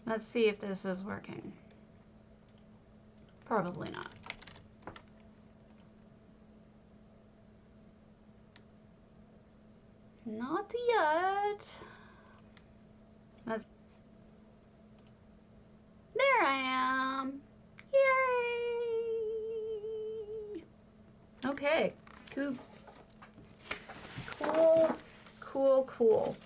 Let's see if this is working. Probably not. Not yet. Let's... There I am. Yay! Okay. Cool. Cool. Cool, cool.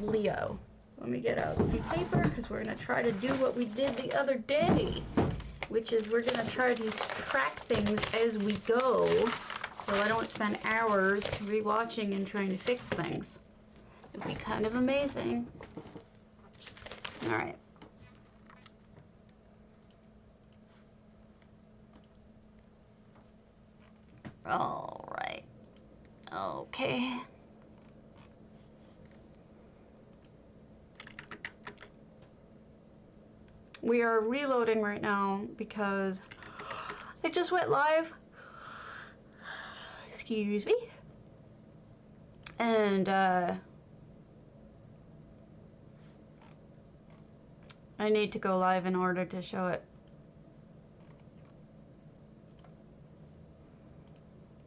Leo. Let me get out some paper because we're going to try to do what we did the other day, which is we're going to try to track things as we go so I don't spend hours rewatching and trying to fix things. It'd be kind of amazing. Alright. Alright. Okay. We are reloading right now because it just went live. Excuse me. And I need to go live in order to show it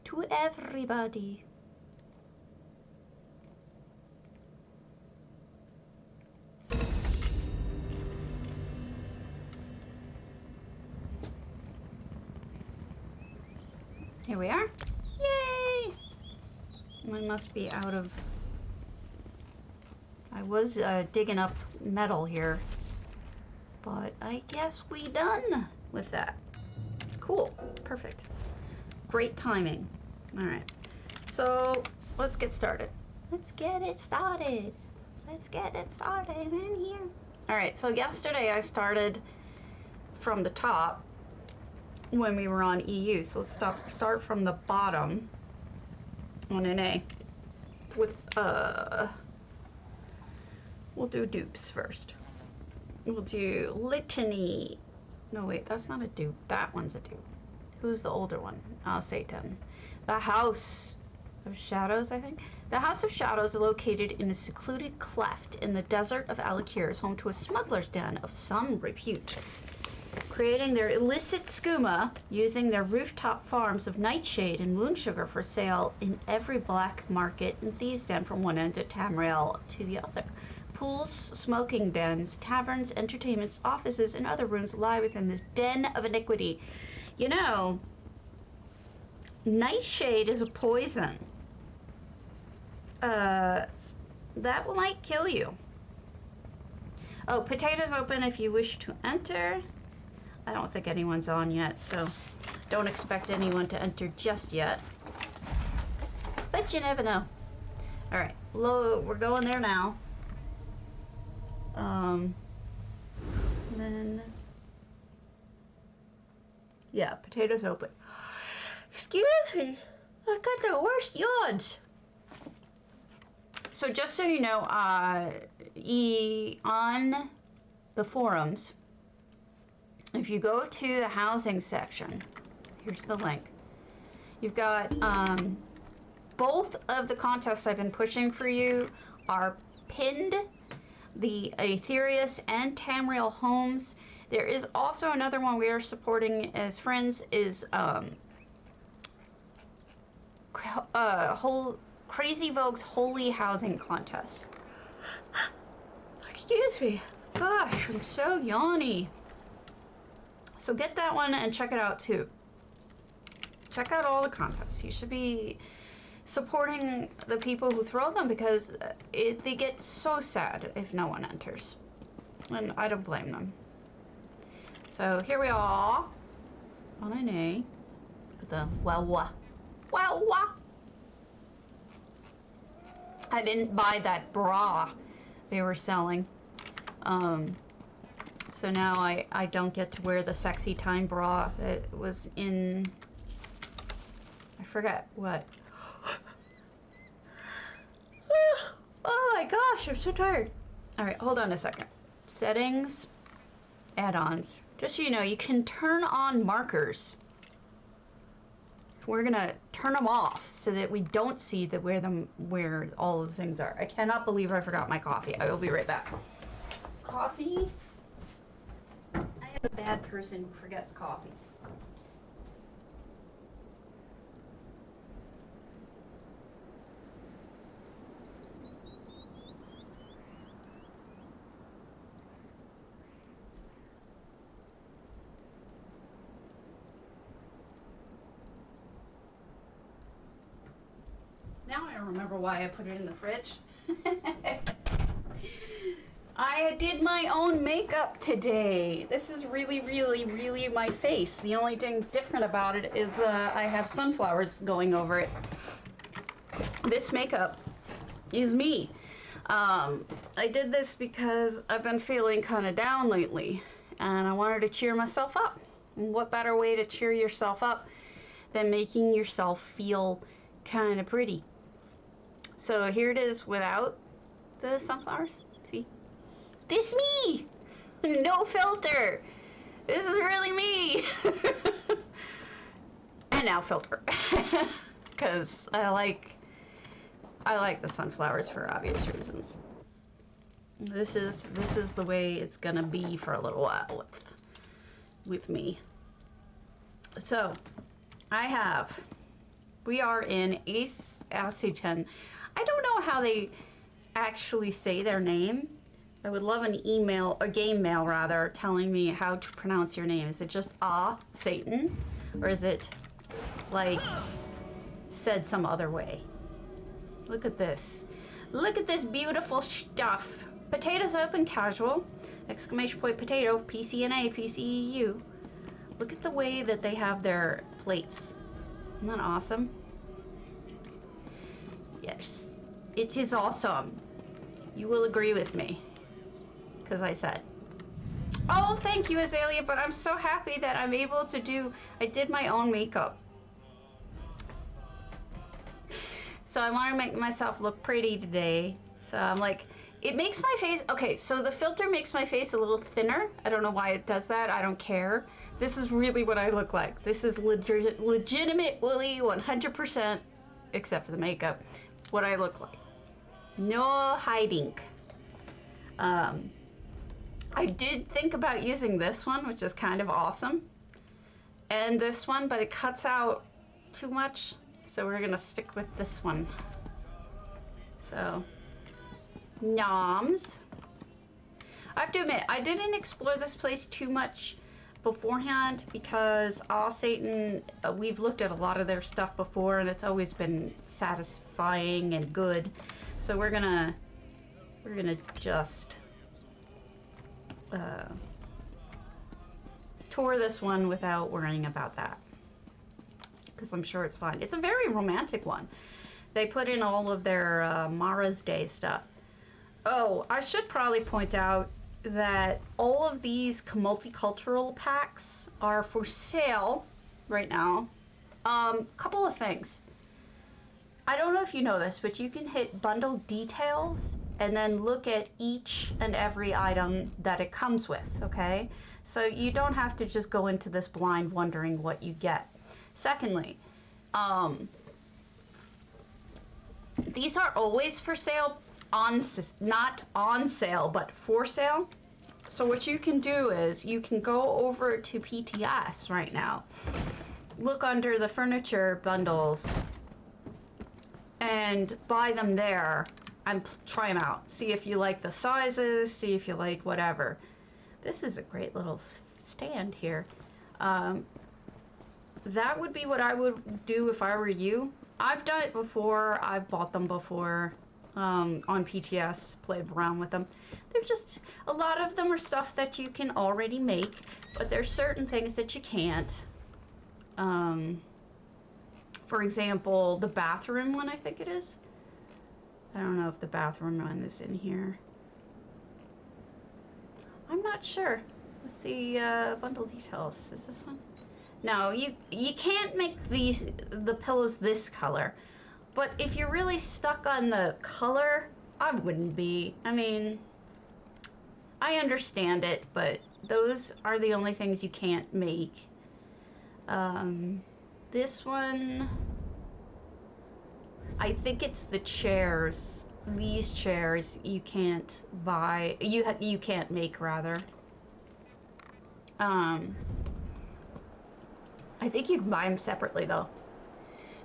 to everybody. Here we are. Yay! I must be out of... I was digging up metal here, but I guess we done with that. Cool. Perfect. Great timing. Alright. So, let's get started. Let's get it started. Let's get it started in here. Alright, so yesterday I started from the top when we were on EU. So let's start from the bottom on an A with we'll do dupes first. We'll do litany. No wait, that's not a dupe. That one's a dupe. Who's the older one? Satan. The House of Shadows, I think. The House of Shadows is located in a secluded cleft in the desert of Alakir, is home to a smuggler's den of some repute. Creating their illicit skooma using their rooftop farms of nightshade and moonsugar for sale in every black market and thieves' den from one end of Tamriel to the other. Pools, smoking dens, taverns, entertainments, offices, and other rooms lie within this den of iniquity. You know, nightshade is a poison. That might kill you. Oh, potatoes open if you wish to enter. I don't think anyone's on yet, so don't expect anyone to enter just yet. But you never know. Alright, we're going there now. Then... yeah, potatoes open. Excuse me, I got the worst yawns. So just so you know, on the forums, if you go to the housing section, here's the link. You've got both of the contests I've been pushing for you are pinned. The Aetherius and Tamriel homes. There is also another one we are supporting as friends is Crazy Vogue's Holy Housing Contest. Excuse me. Gosh, I'm so yawny. So get that one and check it out too. Check out all the contests. You should be supporting the people who throw them because they get so sad if no one enters. And I don't blame them. So here we are on an A. The Wawa. Wawa! I didn't buy that bra they were selling. So now I don't get to wear the sexy time bra that was in, I forget what. Oh my gosh, I'm so tired. Alright, hold on a second. Settings, add-ons. Just so you know, you can turn on markers. We're gonna turn them off so that we don't see where all of the things are. I cannot believe I forgot my coffee. I will be right back. Coffee? I am a bad person who forgets coffee. Now I remember why I put it in the fridge. I did my own makeup today. This is really, really, really my face. The only thing different about it is I have sunflowers going over it. This makeup is me. I did this because I've been feeling kind of down lately, and I wanted to cheer myself up. And what better way to cheer yourself up than making yourself feel kind of pretty? So here it is without the sunflowers. See? This me! No filter! This is really me! And now filter. Because I like the sunflowers for obvious reasons. This is the way it's gonna be for a little while with me. So we are in Aceton. I don't know how they actually say their name. I would love an email, a game mail rather, telling me how to pronounce your name. Is it just Satan? Or is it like said some other way? Look at this. Look at this beautiful stuff. Potatoes open casual. Exclamation point potato. PCNA, PCEU. Look at the way that they have their plates. Isn't that awesome? Yes, it is awesome. You will agree with me, because I said. Oh, thank you, Azalea, but I'm so happy that I'm able to I did my own makeup. So I want to make myself look pretty today. So I'm like, it makes my face, okay, so the filter makes my face a little thinner. I don't know why it does that, I don't care. This is really what I look like. This is legitimate, woolly, 100%, except for the makeup, what I look like. No hiding. I did think about using this one, which is kind of awesome, and this one, but it cuts out too much, so we're gonna stick with this one. So, noms. I have to admit, I didn't explore this place too much beforehand because Satan, we've looked at a lot of their stuff before and it's always been satisfying and good. So we're gonna just tour this one without worrying about that, because I'm sure it's fine. It's a very romantic one. They put in all of their Mara's Day stuff. Oh, I should probably point out that all of these multicultural packs are for sale right now. Couple of things. I don't know if you know this, but you can hit bundle details and then look at each and every item that it comes with, okay? So you don't have to just go into this blind wondering what you get. Secondly, these are always for sale, not on sale, but for sale. So what you can do is you can go over to PTS right now, look under the furniture bundles and buy them there and try them out. See if you like the sizes, see if you like whatever. This is a great little stand here. That would be what I would do if I were you. I've done it before, I've bought them before on PTS, played around with them. They're just, a lot of them are stuff that you can already make, but there's certain things that you can't. For example, the bathroom one, I think it is. I don't know if the bathroom one is in here. I'm not sure. Let's see, bundle details. Is this one? No, you can't make the pillows this color. But if you're really stuck on the color, I wouldn't be. I mean, I understand it, but those are the only things you can't make. This one, I think it's the chairs these chairs you can't buy. You can't make, rather. I think you can buy them separately though.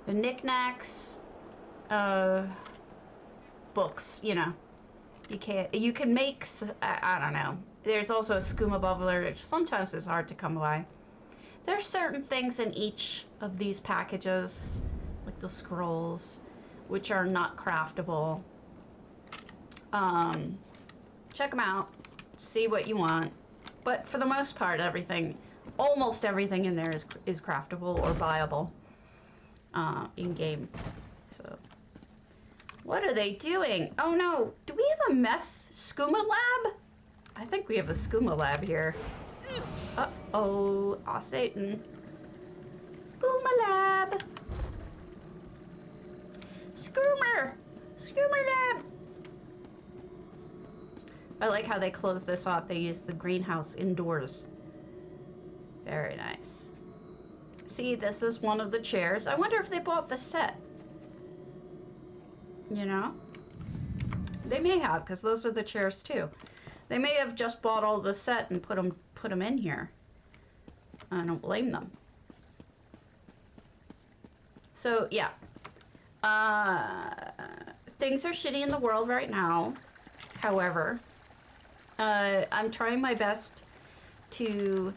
The knickknacks, books, you know. You can make, I don't know. There's also a skooma bubbler, which sometimes is hard to come by. There's certain things in each of these packages, like the scrolls, which are not craftable. Check them out, see what you want. But for the most part, almost everything in there is craftable or buyable in-game. So, what are they doing? Oh no, do we have a meth skooma lab? I think we have a skooma lab here. Uh-oh, Satan. Skooma lab. Skooma lab. I like how they close this off. They use the greenhouse indoors. Very nice. See, this is one of the chairs. I wonder if they bought the set. You know? They may have, because those are the chairs too. They may have just bought all the set and put them in here. I don't blame them. So, yeah. Things are shitty in the world right now. However, I'm trying my best to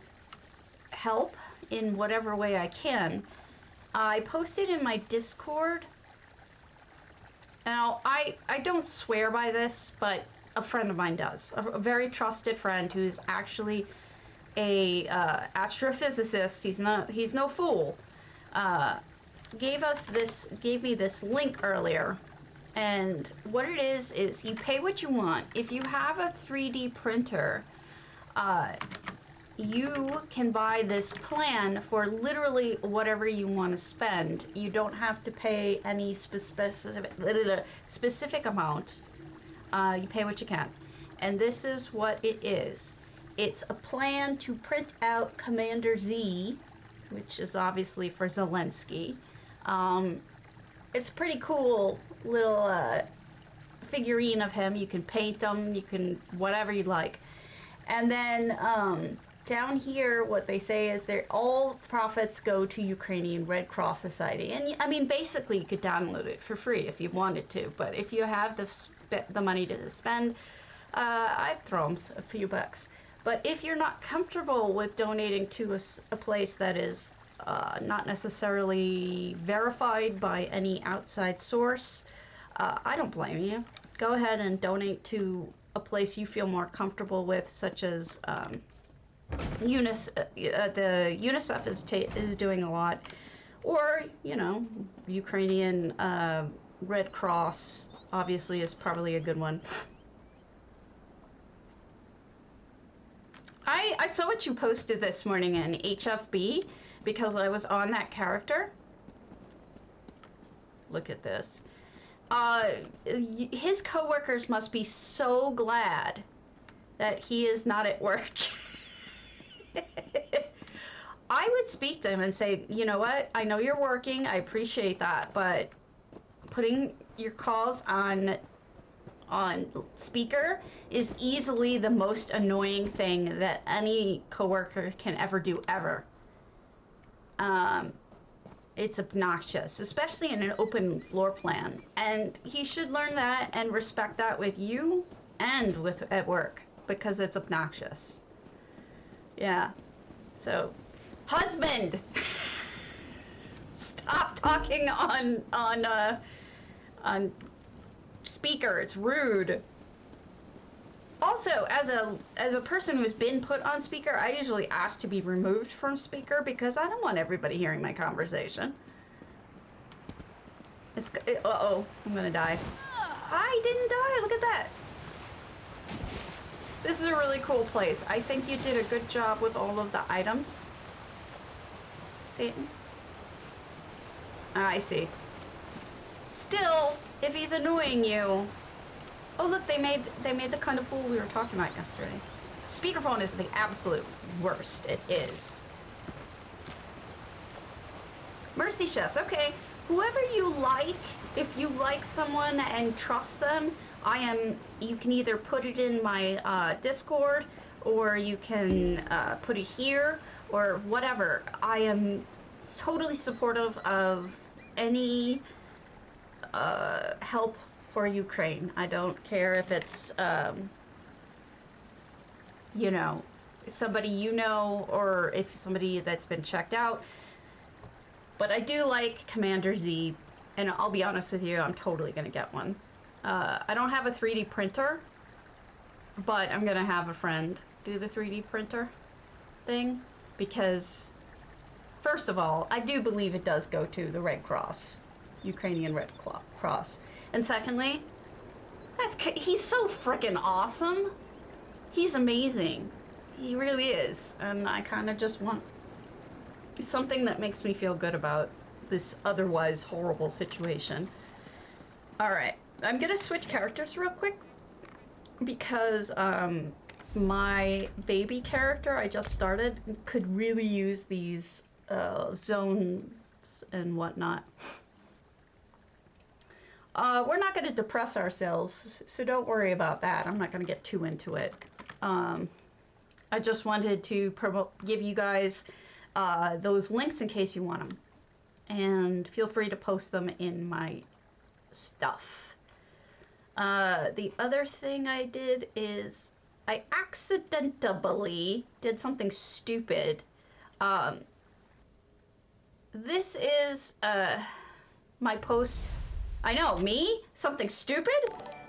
help in whatever way I can. I posted in my Discord. Now, I don't swear by this, but a friend of mine does. A very trusted friend who's actually a astrophysicist. He's no fool. Gave me this link earlier. And what it is you pay what you want. If you have a 3D printer, you can buy this plan for literally whatever you want to spend. You don't have to pay any specific amount. You pay what you can. And this is what it is. It's a plan to print out Commander Z, which is obviously for Zelensky. It's a pretty cool little figurine of him. You can paint them, you can whatever you'd like. And then down here, what they say is that all profits go to Ukrainian Red Cross Society. And I mean, basically, you could download it for free if you wanted to. But if you have the money to spend, I'd throw them a few bucks. But if you're not comfortable with donating to a place that is not necessarily verified by any outside source, I don't blame you. Go ahead and donate to a place you feel more comfortable with, such as the UNICEF is doing a lot, or you know, Ukrainian Red Cross obviously is probably a good one. I saw what you posted this morning in HFB because I was on that character. Look at this. His coworkers must be so glad that he is not at work. I would speak to him and say, you know what, I know you're working, I appreciate that, but putting your calls on speaker is easily the most annoying thing that any coworker can ever do, ever. It's obnoxious, especially in an open floor plan. And he should learn that and respect that with you and at work, because it's obnoxious. Yeah. So, husband, stop talking on speaker. It's rude. Also, as a person who's been put on speaker, I usually ask to be removed from speaker because I don't want everybody hearing my conversation. Uh-oh, I'm gonna die. I didn't die, look at that. This is a really cool place. I think you did a good job with all of the items. Satan? I see. Still, if he's annoying you... Oh look, they made the kind of fool we were talking about yesterday. Speakerphone is the absolute worst. It is. Mercy chefs, okay. Whoever you like if you like someone and trust them, you can either put it in my Discord, or you can put it here, or whatever. I am totally supportive of any help for Ukraine. I don't care if it's, you know, somebody you know, or if somebody that's been checked out. But I do like Commander Z, and I'll be honest with you, I'm totally gonna get one. I don't have a 3D printer, but I'm gonna have a friend do the 3D printer thing, because first of all, I do believe it does go to the Red Cross, Ukrainian Red Cross. And secondly, he's so freaking awesome. He's amazing. He really is. And I kind of just want something that makes me feel good about this otherwise horrible situation. Alright, I'm gonna switch characters real quick, because my baby character I just started could really use these zones and whatnot. We're not going to depress ourselves, so don't worry about that. I'm not going to get too into it. I just wanted to give you guys those links in case you want them. And feel free to post them in my stuff. The other thing I did is I accidentally did something stupid. This is my post. I know, me? Something stupid?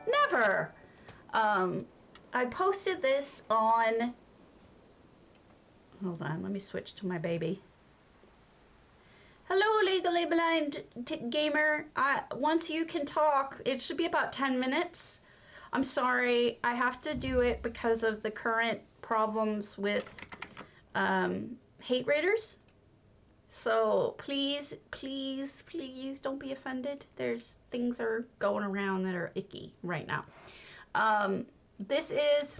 Never! I posted this on... Hold on, let me switch to my baby. Hello, legally blind gamer. Once you can talk, it should be about 10 minutes. I'm sorry, I have to do it because of the current problems with hate raiders. So please, please, please don't be offended. There's things are going around that are icky right now. This is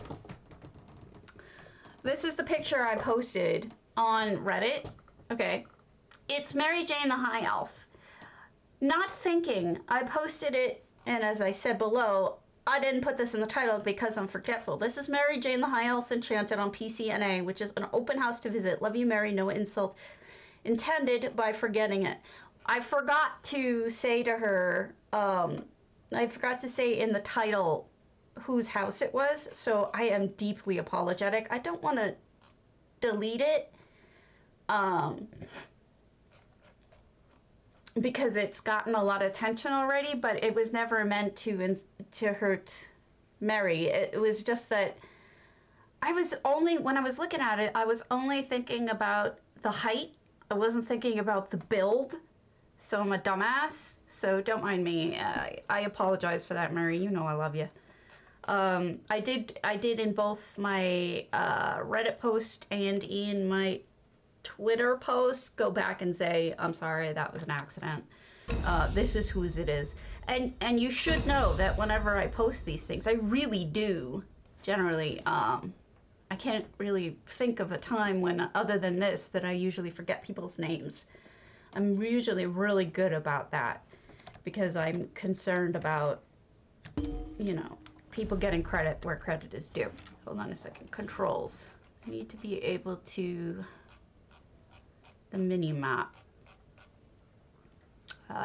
the picture I posted on Reddit. Okay. It's Mary Jane the High Elf. Not thinking, I posted it, and as I said below, I didn't put this in the title because I'm forgetful. This is Mary Jane the High Elf Enchanted on PCNA, which is an open house to visit. Love you, Mary, no insult intended by forgetting it. I forgot to say to her, I forgot to say in the title whose house it was, so I am deeply apologetic. I don't want to delete it, because it's gotten a lot of attention already, but it was never meant to hurt Mary. It was just that when I was looking at it, I was only thinking about the height. I wasn't thinking about the build, so I'm a dumbass, so don't mind me. I apologize for that, Mary. You know I love you. I did in both my Reddit post and in my Twitter post go back and say, I'm sorry, that was an accident. This is whose it is. And you should know that whenever I post these things, I really do generally, I can't really think of a time when, other than this, that I usually forget people's names. I'm usually really good about that because I'm concerned about, you know, people getting credit where credit is due. Hold on a second. Controls. I need to be able to... the mini map.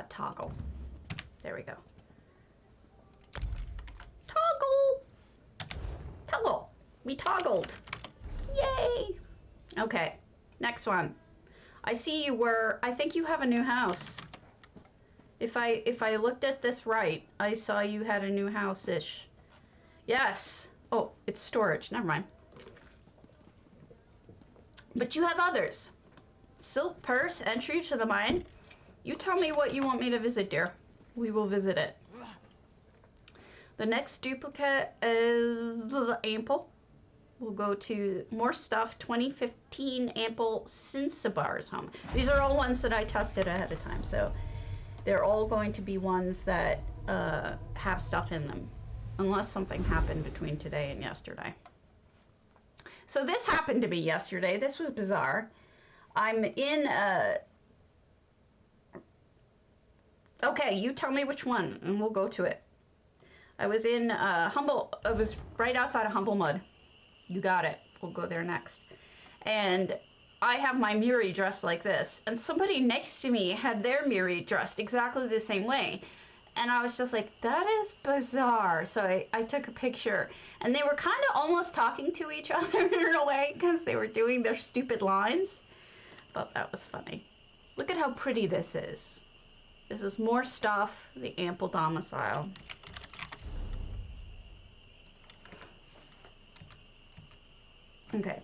Toggle. There we go. Toggle! Toggle! We toggled! Yay! Okay, next one. I see I think you have a new house. If I looked at this right, I saw you had a new house-ish. Yes! Oh, it's storage, never mind. But you have others. Silk purse, entry to the mine. You tell me what you want me to visit, dear. We will visit it. The next duplicate is the Ample. We'll go to more stuff. 2015 Ample Sinsabar's home. These are all ones that I tested ahead of time, so they're all going to be ones that have stuff in them, unless something happened between today and yesterday. So this happened to be yesterday. This was bizarre. I'm in Okay, you tell me which one, and we'll go to it. I was in I was right outside of Humble Mud. You got it. We'll go there next. And I have my Miri dressed like this, and somebody next to me had their Miri dressed exactly the same way. And I was just like, that is bizarre. So I took a picture, and they were kind of almost talking to each other in a way because they were doing their stupid lines. Thought that was funny. Look at how pretty this is. This is more stuff, the ample domicile. Okay.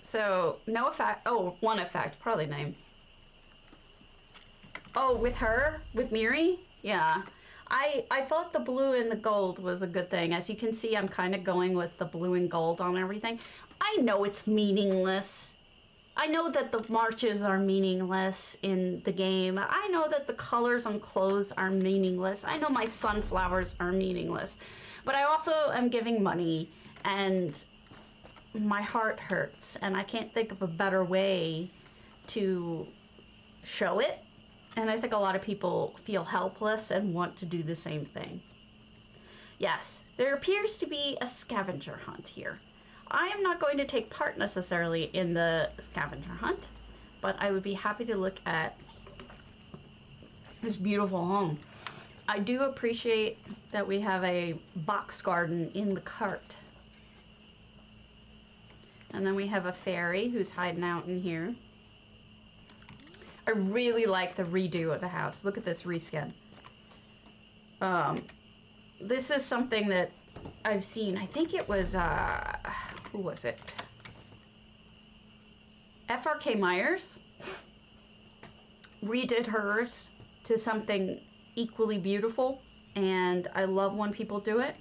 So, no effect. Oh, one effect, probably name. Oh, with her? With Miri? Yeah. I thought the blue and the gold was a good thing. As you can see, I'm kind of going with the blue and gold on everything. I know it's meaningless. I know that the marches are meaningless in the game. I know that the colors on clothes are meaningless. I know my sunflowers are meaningless. But I also am giving money, and my heart hurts, and I can't think of a better way to show it. And I think a lot of people feel helpless and want to do the same thing. Yes, there appears to be a scavenger hunt here. I am not going to take part necessarily in the scavenger hunt, but I would be happy to look at this beautiful home. I do appreciate that we have a box garden in the cart. And then we have a fairy who's hiding out in here. I really like the redo of the house. Look at this reskin. This is something that I've seen. I think it was, who was it? FRK Myers redid hers to something equally beautiful, and I love when people do it.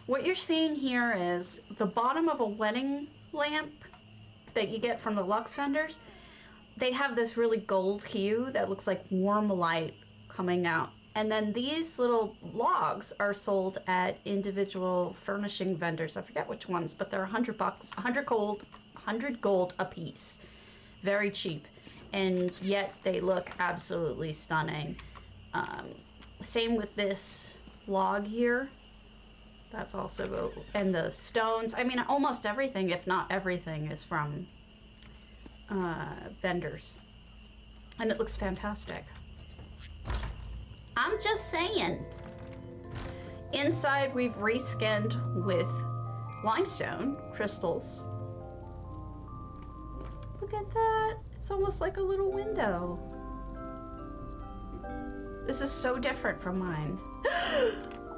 What you're seeing here is the bottom of a wedding lamp that you get from the Lux vendors. They have this really gold hue that looks like warm light coming out. And then these little logs are sold at individual furnishing vendors. I forget which ones, but they're $100, 100 gold a piece. Very cheap. And yet they look absolutely stunning. Same with this log here. That's also, and the stones. I mean, almost everything, if not everything, is from vendors. And it looks fantastic. I'm just saying. Inside we've reskinned with limestone crystals. Look at that. It's almost like a little window. This is so different from mine.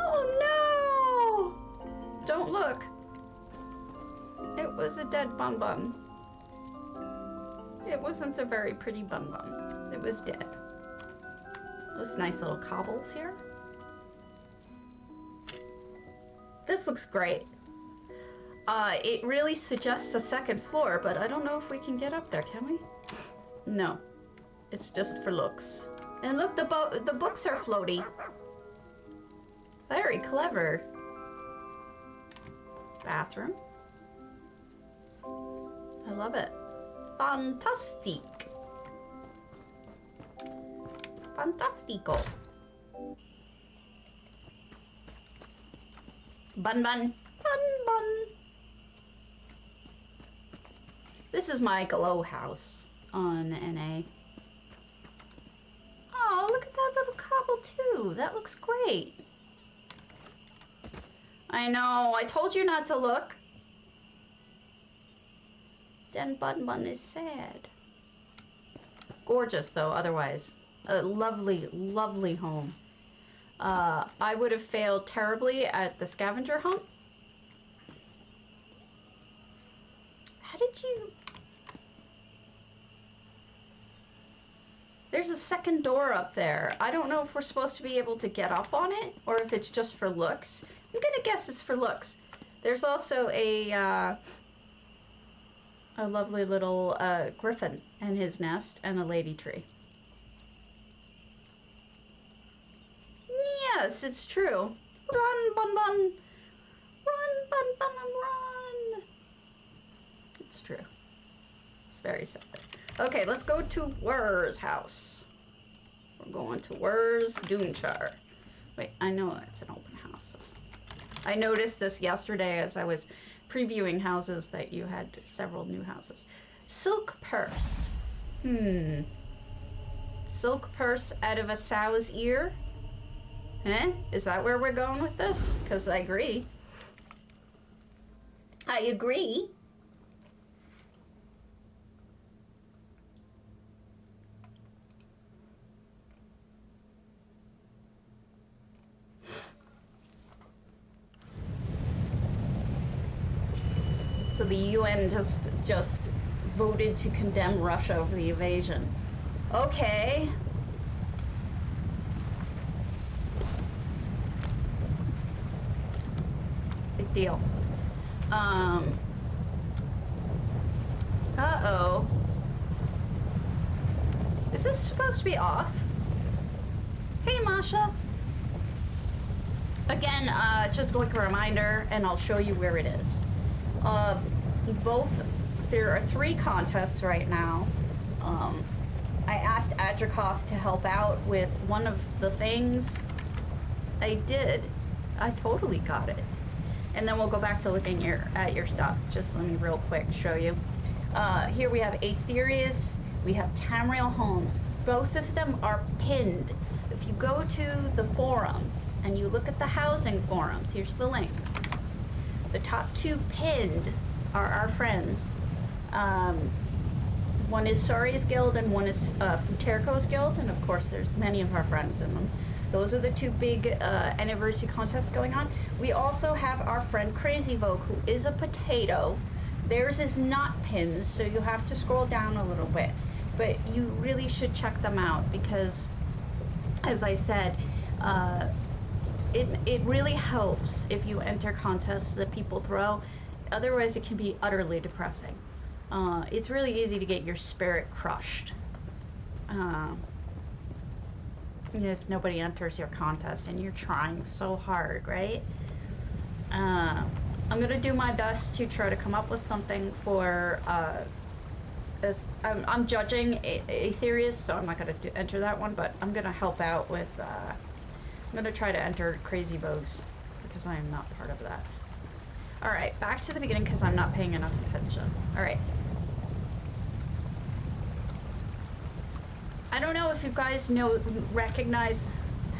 Oh no! Don't look. It was a dead bun bun. It wasn't a very pretty bun bun. It was dead. Those nice little cobbles here. This looks great. It really suggests a second floor, but I don't know if we can get up there, can we? No. It's just for looks. And look, the books are floaty. Very clever. Bathroom. I love it. Fantastic. Fantastico. Bun bun. Bun bun. This is my glow house on NA. Oh, look at that little cobble too. That looks great. I know, I told you not to look. Then Bun Bun is sad. Gorgeous though, otherwise. A lovely, lovely home. I would have failed terribly at the scavenger hunt. How did you... There's a second door up there. I don't know if we're supposed to be able to get up on it or if it's just for looks. I'm gonna guess it's for looks. There's also a lovely little griffin and his nest and a lady tree. Yes, it's true. Run, Bun Bun. Run, Bun Bun, run. It's true. It's very sad. Okay, let's go to Wur's house. We're going to where's doomchar? Wait, I know it's an open house. I noticed this yesterday as I was previewing houses that you had several new houses. Silk purse. Silk purse out of a sow's ear? Eh? Is that where we're going with this? Because I agree. I agree. So the UN just voted to condemn Russia over the invasion. Okay. Big deal. Uh-oh. Is this supposed to be off? Hey, Masha. Again, just a quick reminder, and I'll show you where it is. There are 3 contests right now. I asked Adrikoff to help out with one of the things. I did. I totally got it. And then we'll go back to looking at your stuff. Just let me real quick show you. Here we have Aetherius, we have Tamriel Homes. Both of them are pinned. If you go to the forums and you look at the housing forums, here's the link. The top 2 pinned are our friends. One is Saria's Guild and one is Futerko's Guild, and of course there's many of our friends in them. Those are the 2 big anniversary contests going on. We also have our friend Crazy Vogue, who is a potato. Theirs is not pinned, so you have to scroll down a little bit. But you really should check them out because, as I said, it really helps if you enter contests that people throw. Otherwise, it can be utterly depressing. It's really easy to get your spirit crushed if nobody enters your contest and you're trying so hard, right? I'm gonna do my best to try to come up with something for I'm judging Aetherius, so I'm not gonna enter that one, but I'm gonna help out with I'm gonna try to enter Crazy Vogues because I am not part of that. All right, back to the beginning because I'm not paying enough attention. All right. I don't know if you guys recognize.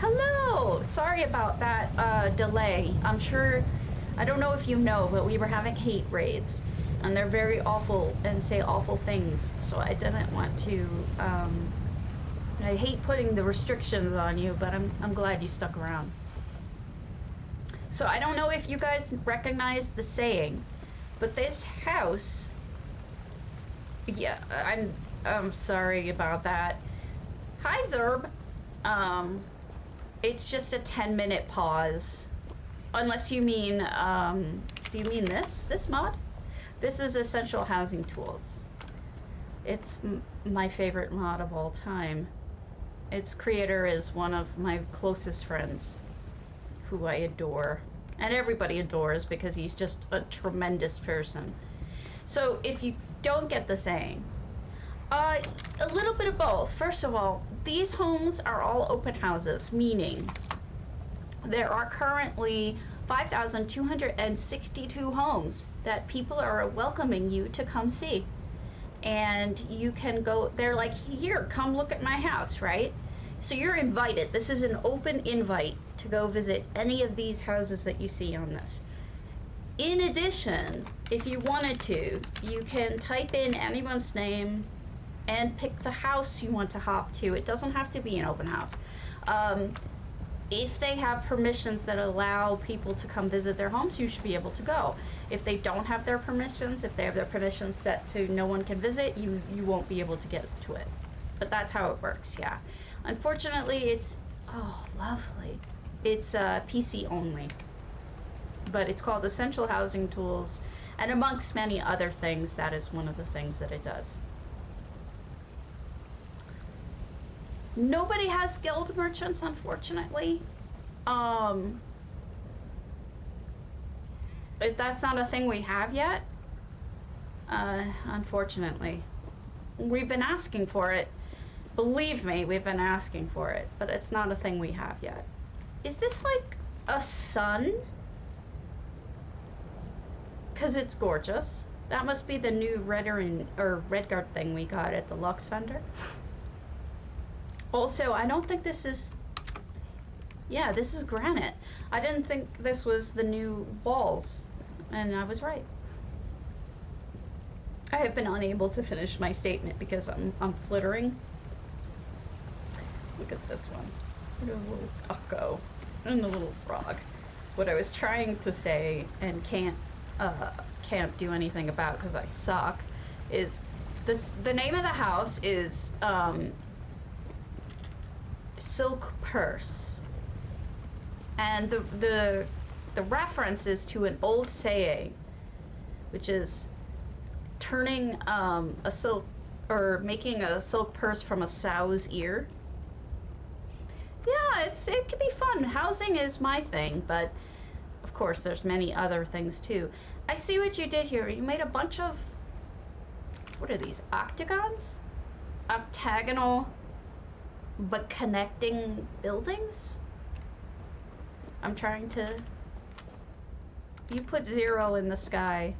Hello! Sorry about that delay. I'm sure, I don't know if you know, but we were having hate raids. And they're very awful and say awful things. So I didn't want to, I hate putting the restrictions on you, but I'm glad you stuck around. So I don't know if you guys recognize the saying, but this house, yeah, I'm sorry about that. Hi, Zerb. It's just a 10-minute pause. Unless you mean, do you mean this mod? This is Essential Housing Tools. It's my favorite mod of all time. Its creator is one of my closest friends, who I adore. And everybody adores because he's just a tremendous person. So if you don't get the saying, a little bit of both. First of all, these homes are all open houses, meaning there are currently 5,262 homes that people are welcoming you to come see. And you can go, they're like, here, come look at my house, right? So you're invited. This is an open invite to go visit any of these houses that you see on this. In addition, if you wanted to, you can type in anyone's name and pick the house you want to hop to. It doesn't have to be an open house. If they have permissions that allow people to come visit their homes, you should be able to go. If they don't have their permissions, if they have their permissions set to no one can visit, you won't be able to get to it. But that's how it works, yeah. Unfortunately, it's, oh, lovely. It's PC only. But it's called Essential Housing Tools, and amongst many other things, that is one of the things that it does. Nobody has guild merchants, unfortunately. That's not a thing we have yet. Unfortunately. We've been asking for it. Believe me, we've been asking for it, but it's not a thing we have yet. Is this like a sun? Because it's gorgeous. That must be the new Redguard thing we got at the Lux vendor. Also, I don't think this is... Yeah, this is granite. I didn't think this was the new walls, and I was right. I have been unable to finish my statement because I'm flittering. Look at this one. Look at the little ducko and the little frog. What I was trying to say and can't do anything about because I suck is this. The name of the house is Silk Purse, and the reference is to an old saying, which is turning a silk or making a silk purse from a sow's ear. Yeah, it can be fun. Housing is my thing, but of course there's many other things too. I see what you did here. You made a bunch of, what are these, octagons? Octagonal but connecting buildings? I'm trying to... You put 0 in the sky.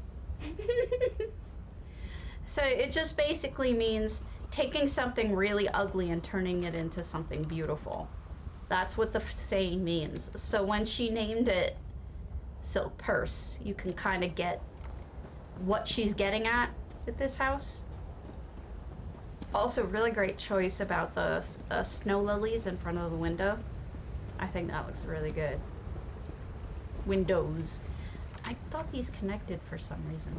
So it just basically means taking something really ugly and turning it into something beautiful. That's what the saying means. So when she named it Silk Purse, you can kind of get what she's getting at with this house. Also, really great choice about the snow lilies in front of the window. I think that looks really good. Windows. I thought these connected for some reason.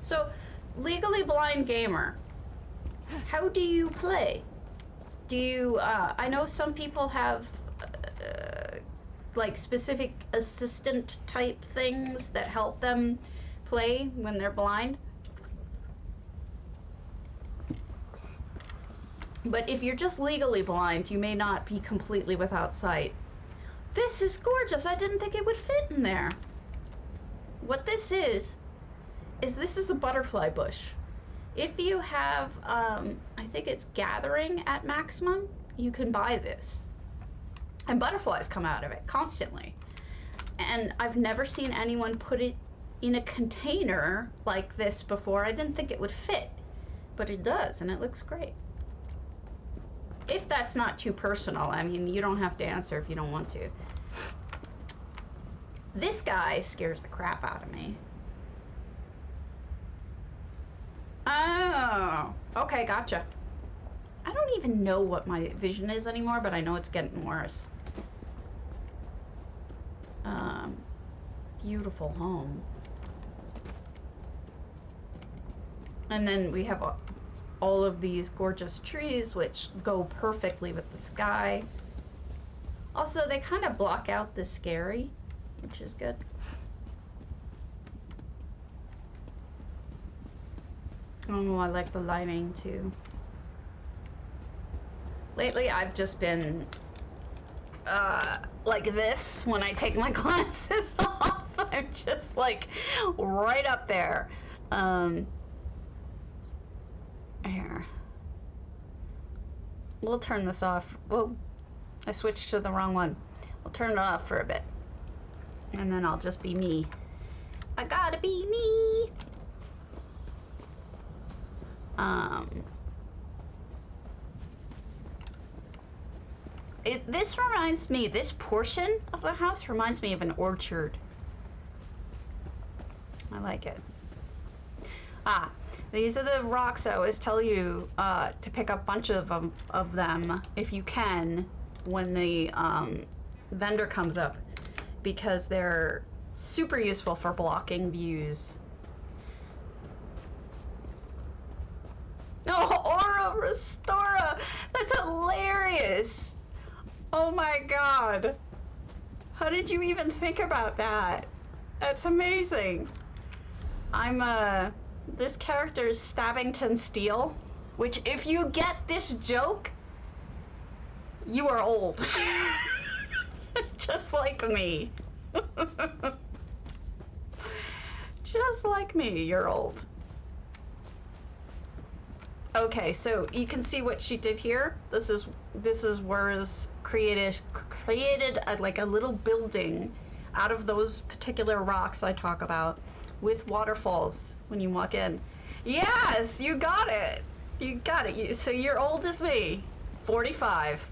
So, legally blind gamer, how do you play? Do you, I know some people have like specific assistant type things that help them play when they're blind. But if you're just legally blind, you may not be completely without sight. This is gorgeous. I didn't think it would fit in there. What this is this is a butterfly bush. If you have, I think it's gathering at maximum, you can buy this. And butterflies come out of it constantly. And I've never seen anyone put it in a container like this before. I didn't think it would fit, but it does, and it looks great. If that's not too personal, I mean, you don't have to answer if you don't want to. This guy scares the crap out of me. Oh, okay, gotcha. I don't even know what my vision is anymore, but I know it's getting worse. Beautiful home. And then we have all of these gorgeous trees, which go perfectly with the sky. Also, they kind of block out the scary, which is good. Oh, I like the lighting too. Lately, I've just been like this when I take my glasses off. I'm just like right up there. Here. We'll turn this off. Whoa, I switched to the wrong one. We'll turn it off for a bit. And then I'll just be me. I gotta be me. This reminds me, this portion of the house reminds me of an orchard. I like it. Ah, these are the rocks I always tell you to pick up a bunch of them if you can when the vendor comes up, because they're super useful for blocking views. Oh, Aura Restora! That's hilarious! Oh my god. How did you even think about that? That's amazing. This character is Stabbington Steel, which if you get this joke, you are old. Just like me. Just like me, you're old. Okay, so you can see what she did here. This is where is created like a little building out of those particular rocks I talk about, with waterfalls when you walk in. Yes, you got it. You got it. So you're old as me, 45.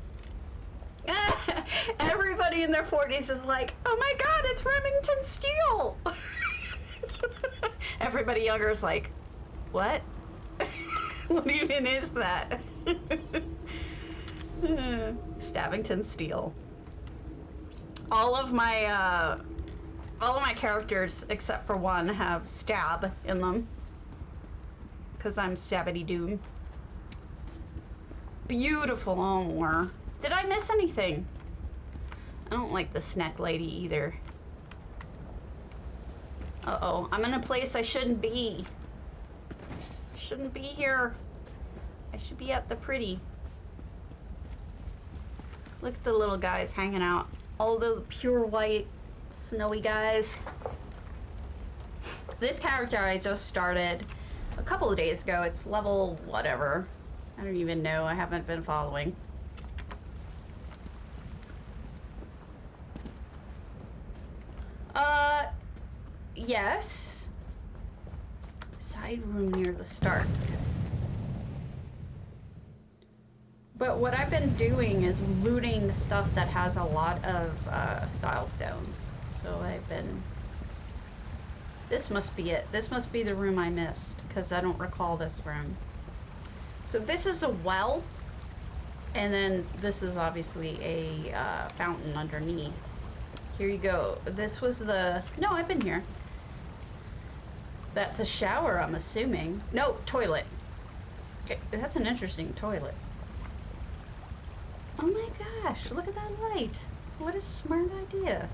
Everybody in their 40s is like, oh my God, it's Remington Steele. Everybody younger is like, what? What even is that? Stabbington Steele. All of my characters except for one have stab in them, because I'm Sabbity Doom. Beautiful armor. Did I miss anything? I don't like the snack lady either. Uh-oh, I'm in a place I shouldn't be. I shouldn't be here. I should be at the pretty. Look at the little guys hanging out. All the pure white, snowy guys. This character I just started a couple of days ago. It's level whatever. I don't even know. I haven't been following. Yes. Side room near the start. But what I've been doing is looting stuff that has a lot of style stones. So I've been... This must be it. This must be the room I missed, because I don't recall this room. So this is a well, and then this is obviously a fountain underneath. Here you go. This was the... No, I've been here. That's a shower, I'm assuming. No, toilet. Okay, that's an interesting toilet. Oh my gosh, look at that light. What a smart idea.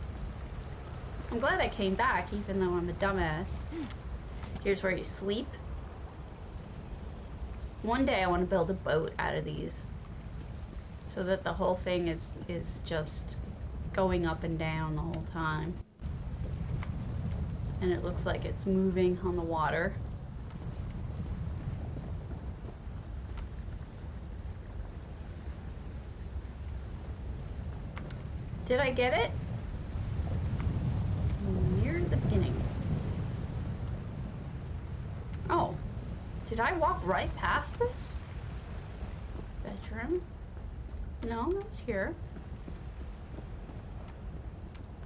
I'm glad I came back, even though I'm a dumbass. Here's where you sleep. One day I want to build a boat out of these, so that the whole thing is just going up and down the whole time. And it looks like it's moving on the water. Did I get it? Near the beginning. Oh. Did I walk right past this? Bedroom? No, that was here.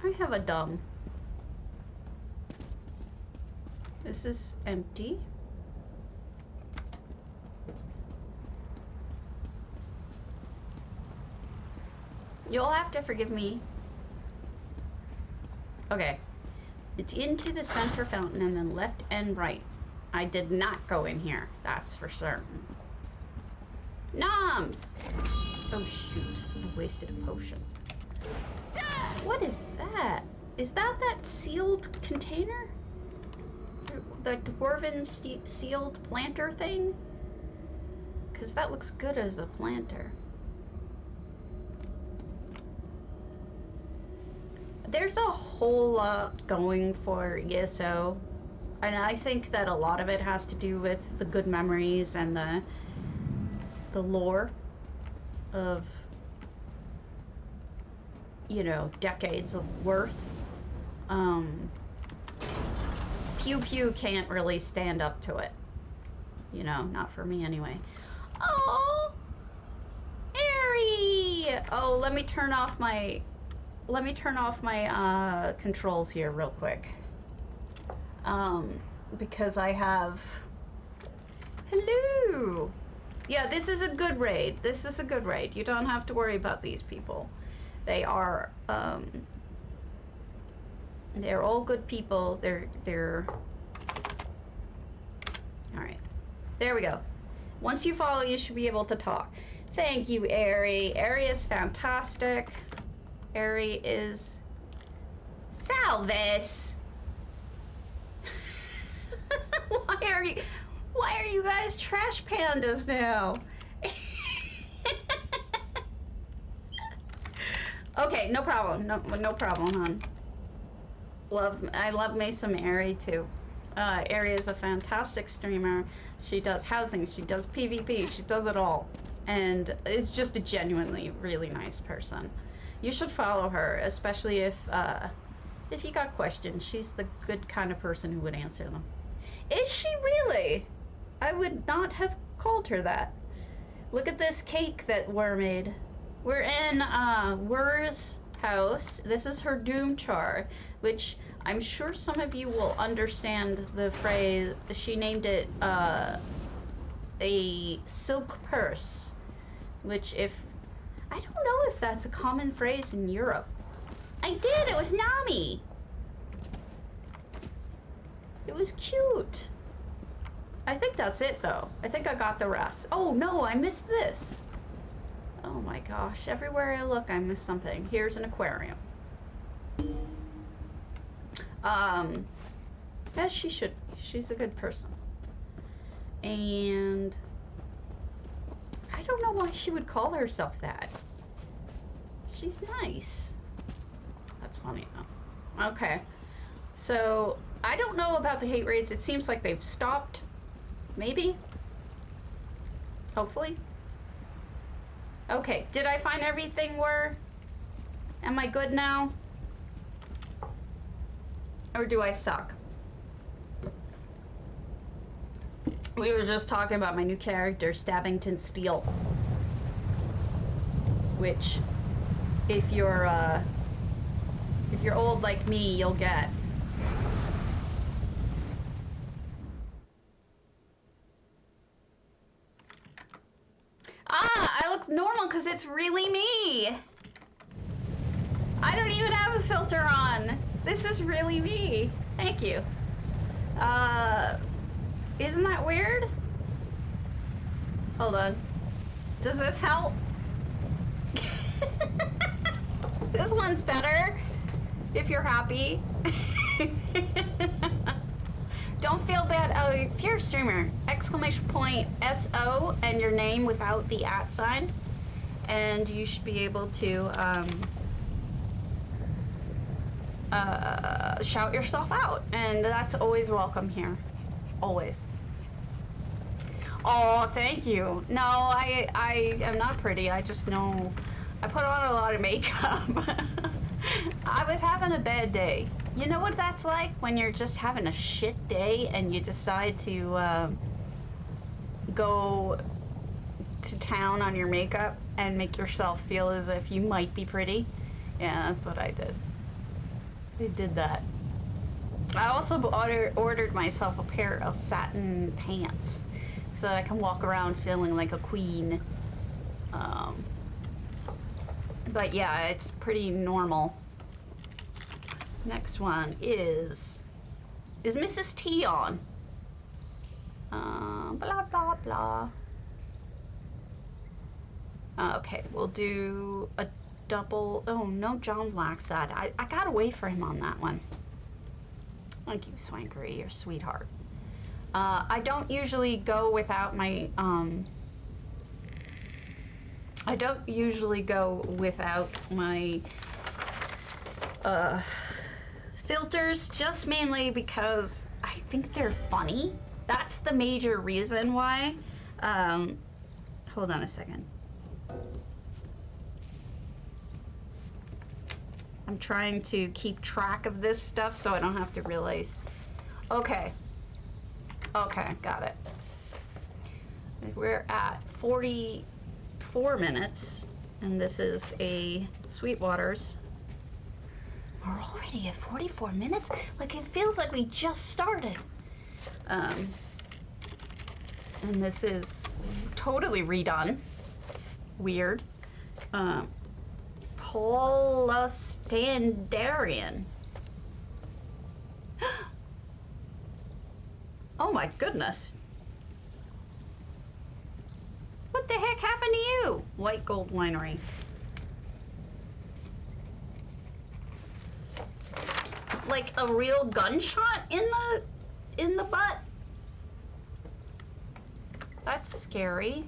I have a dumb. This is empty. You'll have to forgive me. Okay. It's into the center fountain and then left and right. I did not go in here, that's for certain. Noms! Oh shoot, I wasted a potion. What is that? Is that sealed container? The dwarven sealed planter thing? Because that looks good as a planter. There's a whole lot going for ESO. And I think that a lot of it has to do with the good memories and the lore of, you know, decades of worth. Pew Pew can't really stand up to it. You know, not for me anyway. Oh, Airy! Oh, let me turn off my controls here real quick. Because I have... Hello! Yeah, this is a good raid. This is a good raid. You don't have to worry about these people. They are, they're all good people. They're... Alright. There we go. Once you follow, you should be able to talk. Thank you, Airy. Airy is fantastic. Airy is... Salvis! Why are you guys trash pandas now? Okay, no problem. No problem, hon. I love me some Airy too. Ari is a fantastic streamer. She does housing, she does PvP, she does it all. And is just a genuinely really nice person. You should follow her, especially if you got questions. She's the good kind of person who would answer them. Is she really? I would not have called her that. Look at this cake that we're made. We're in Wur's house. This is her doomchar, which I'm sure some of you will understand the phrase. She named it a silk purse, which I don't know if that's a common phrase in Europe. I did, it was Nami. It was cute. I think that's it though. I think I got the rest. Oh no, I missed this. Oh my gosh, everywhere I look I miss something. Here's an aquarium. As she should be. She's a good person. And I don't know why she would call herself that. She's nice. That's funny though. Okay. So, I don't know about the hate raids. It seems like they've stopped. Maybe? Hopefully? Okay, did I find everything where? Am I good now? Or do I suck? We were just talking about my new character, Stabbington Steel. Which, if you're old like me, you'll get. Ah, I look normal because it's really me. I don't even have a filter on. This is really me. Thank you. Isn't that weird? Hold on. Does this help? This one's better, if you're happy. Don't feel bad. Oh, if you're a streamer, !SO and your name without the @sign, and you should be able to shout yourself out, and that's always welcome here. Always. Oh, thank you. No, I am not pretty. I just know I put on a lot of makeup. I was having a bad day. You know what that's like when you're just having a shit day and you decide to go to town on your makeup and make yourself feel as if you might be pretty? Yeah, that's what I did. I did that. I also ordered myself a pair of satin pants so that I can walk around feeling like a queen. But yeah, it's pretty normal. Next one is Mrs. T on? Blah, blah, blah. Okay, we'll do a double. Oh, no, John Blacksad. I got away for him on that one. Thank you, Swankery, your sweetheart. I don't usually go without my, filters, just mainly because I think they're funny. That's the major reason why. Hold on a second. I'm trying to keep track of this stuff so I don't have to realize. Okay. Okay, got it. We're at 44 minutes, and this is a Sweetwaters. We're already at 44 minutes? Like, it feels like we just started. And this is totally redone. Weird. Polustandarian. Oh my goodness. What the heck happened to you? White Gold Winery. Like a real gunshot in the butt? That's scary.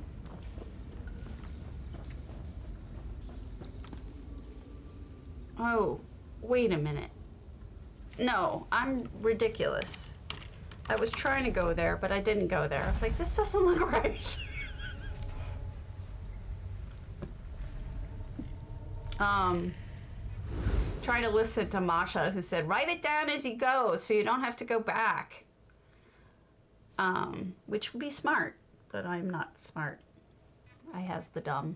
Oh, wait a minute. No, I'm ridiculous. I was trying to go there, but I didn't go there. I was like, this doesn't look right. Trying to listen to Masha, who said, write it down as you go so you don't have to go back. Which would be smart, but I'm not smart. I has the dumb.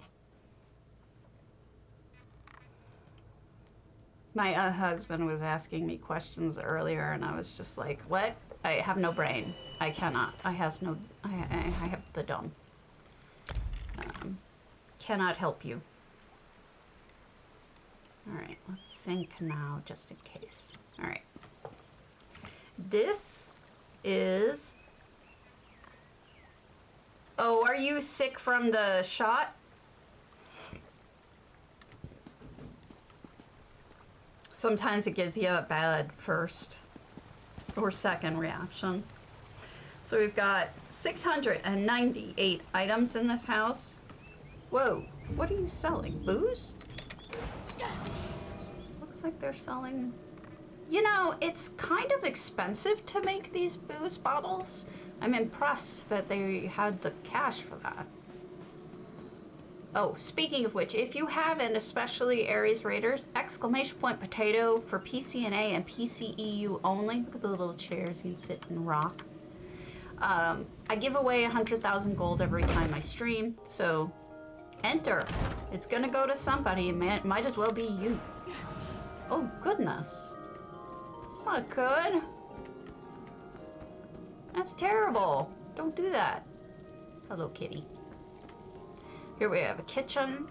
My husband was asking me questions earlier, and I was just like, what? I have no brain. I cannot. I have the dumb. Cannot help you. All right, let's sync now, just in case. All right. This is... Oh, are you sick from the shot? Sometimes it gives you a bad first or second reaction. So we've got 698 items in this house. Whoa, what are you selling? Booze? Looks like they're selling... You know, it's kind of expensive to make these booze bottles. I'm impressed that they had the cash for that. Oh, speaking of which, if you have, and especially Aries Raiders, exclamation point potato for PCNA and PCEU only. Look at the little chairs you can sit and rock. I give away 100,000 gold every time I stream, so enter. It's gonna go to somebody, and it might as well be you. Oh, goodness. That's not good. That's terrible. Don't do that. Hello, kitty. Here we have a kitchen.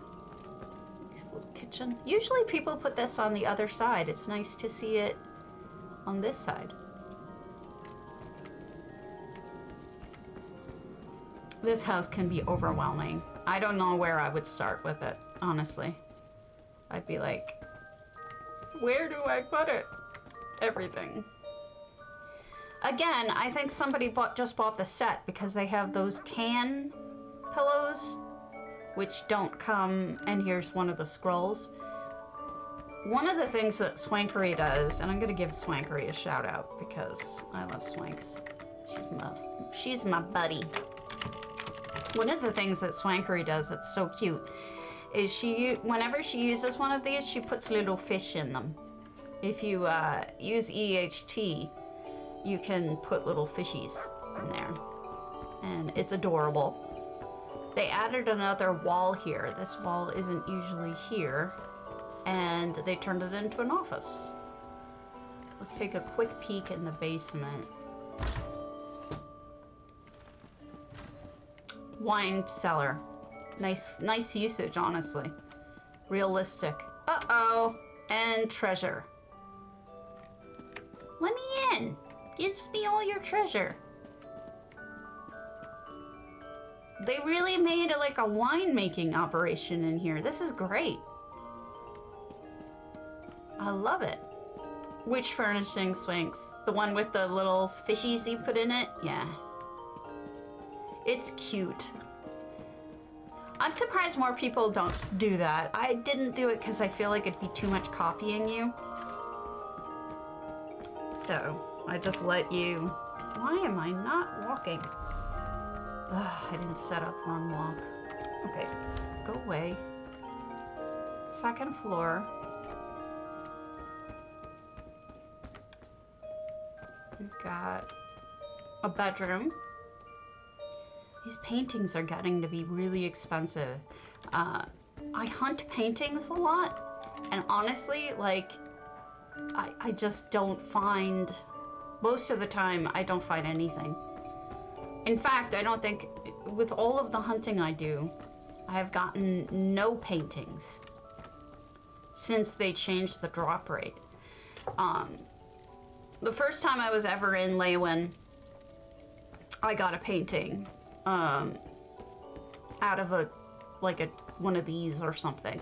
Nice little kitchen. Usually people put this on the other side. It's nice to see it on this side. This house can be overwhelming. I don't know where I would start with it, honestly. I'd be like, where do I put it? Everything. Again, I think somebody just bought the set because they have those tan pillows, which don't come, and here's one of the scrolls. One of the things that Swankery does, and I'm gonna give Swankery a shout out because I love Swanks. She's my buddy. One of the things that Swankery does that's so cute is whenever she uses one of these, she puts little fish in them. If you use EHT, you can put little fishies in there, and it's adorable. They added another wall here. This wall isn't usually here, and they turned it into an office. Let's take a quick peek in the basement. Wine cellar. Nice usage, honestly. Realistic. Uh-oh. And treasure. Let me in. Gives me all your treasure. They really made it like a winemaking operation in here. This is great. I love it. Which furnishing swings? The one with the little fishies you put in it? Yeah. It's cute. I'm surprised more people don't do that. I didn't do it because I feel like it'd be too much copying you. So, I just let you... Why am I not walking? Ugh, I didn't set up one walk. Okay, go away. Second floor. We've got a bedroom. These paintings are getting to be really expensive. I hunt paintings a lot, and honestly, like, I just don't find, most of the time, I don't find anything. In fact, I don't think, with all of the hunting I do, I have gotten no paintings since they changed the drop rate. The first time I was ever in Lewin, I got a painting out of one of these or something.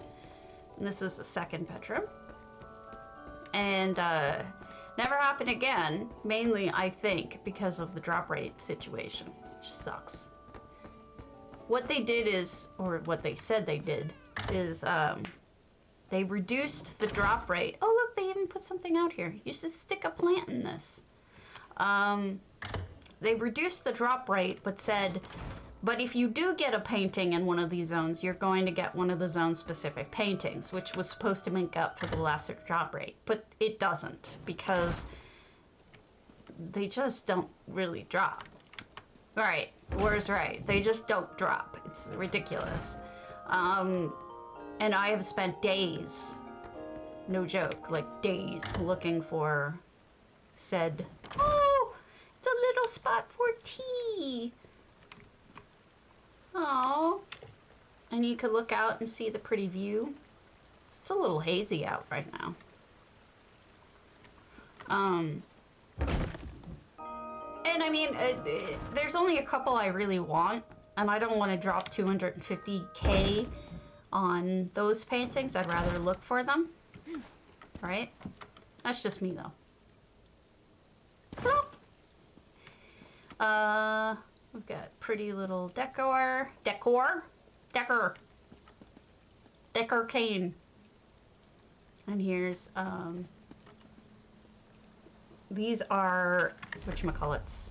And this is the second bedroom. And never happened again, mainly I think because of the drop rate situation, which sucks. What they did is, or what they said they did, is they reduced the drop rate. Oh look, they even put something out here. You should stick a plant in this. they reduced the drop rate, but said, but if you do get a painting in one of these zones, you're going to get one of the zone-specific paintings, which was supposed to make up for the lesser drop rate. But it doesn't, because they just don't really drop. Right, War's right. They just don't drop. It's ridiculous. And I have spent days, no joke, like days, looking for said, oh, it's a little spot for tea. Oh, and you could look out and see the pretty view. It's a little hazy out right now. And I mean, there's only a couple I really want, and I don't want to drop 250K on those paintings. I'd rather look for them, right? That's just me though. We've got pretty little decor cane. And here's, these are, whatchamacallits,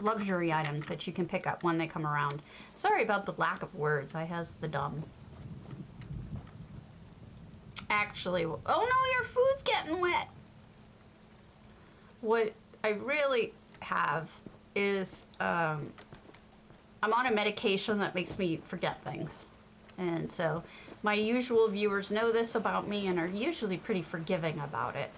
luxury items that you can pick up when they come around. Sorry about the lack of words, I has the dumb. Actually, oh no, your food's getting wet. What I really have is, I'm on a medication that makes me forget things. And so my usual viewers know this about me and are usually pretty forgiving about it.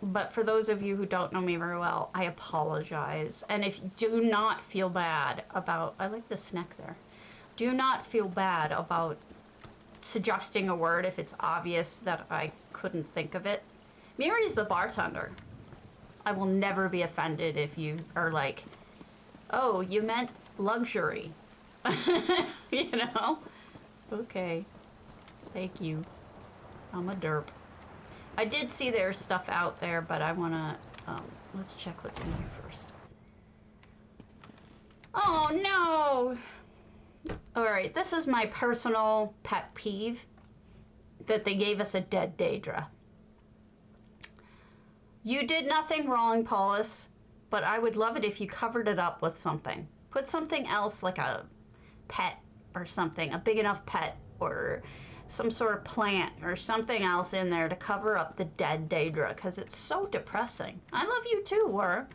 But for those of you who don't know me very well, I apologize. And if you do not feel bad about, I like the snack there. Do not feel bad about suggesting a word if it's obvious that I couldn't think of it. Miri's the bartender. I will never be offended if you are like, oh, you meant luxury. You know? Okay. Thank you. I'm a derp. I did see there's stuff out there, but I want to, let's check what's in here first. Oh, no! Alright, this is my personal pet peeve, that they gave us a dead Daedra. You did nothing wrong, Paulus, but I would love it if you covered it up with something. Put something else, like a pet or something, a big enough pet, or some sort of plant or something else in there to cover up the dead Daedra, because it's so depressing. I love you too, War.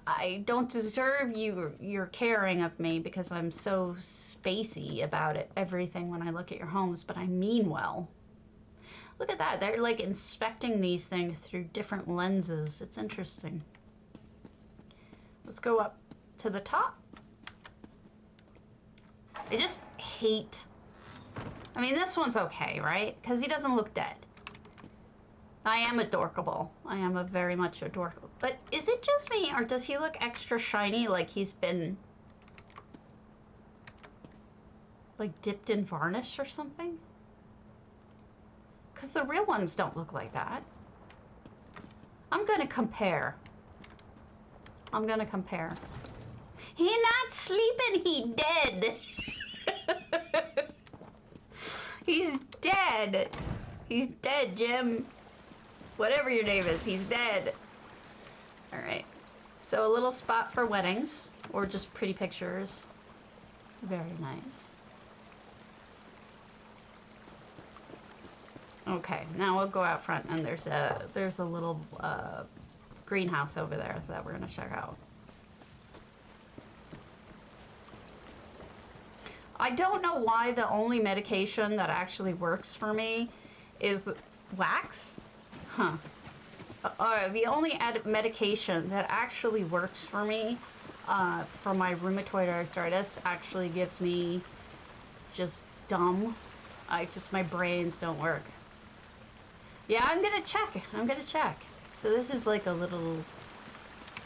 I don't deserve your caring of me because I'm so spacey about it, everything when I look at your homes, but I mean well. Look at that, they're like inspecting these things through different lenses. It's interesting. Let's go up to the top. I just hate, I mean, this one's okay, right? Because he doesn't look dead. I am adorkable. I am a very much adorkable. But is it just me, or does he look extra shiny, like he's been, like, dipped in varnish or something? Because the real ones don't look like that. I'm gonna compare. I'm gonna compare. He not sleeping, he dead. He's dead. He's dead, Jim. Whatever your name is, he's dead. All right. So a little spot for weddings or just pretty pictures. Very nice. Okay, now we'll go out front and there's a little greenhouse over there that we're gonna check out. I don't know why the only medication that actually works for me is wax. Huh. The only medication that actually works for me for my rheumatoid arthritis actually gives me just dumb. My brains don't work. Yeah, I'm gonna check. I'm gonna check. So this is like a little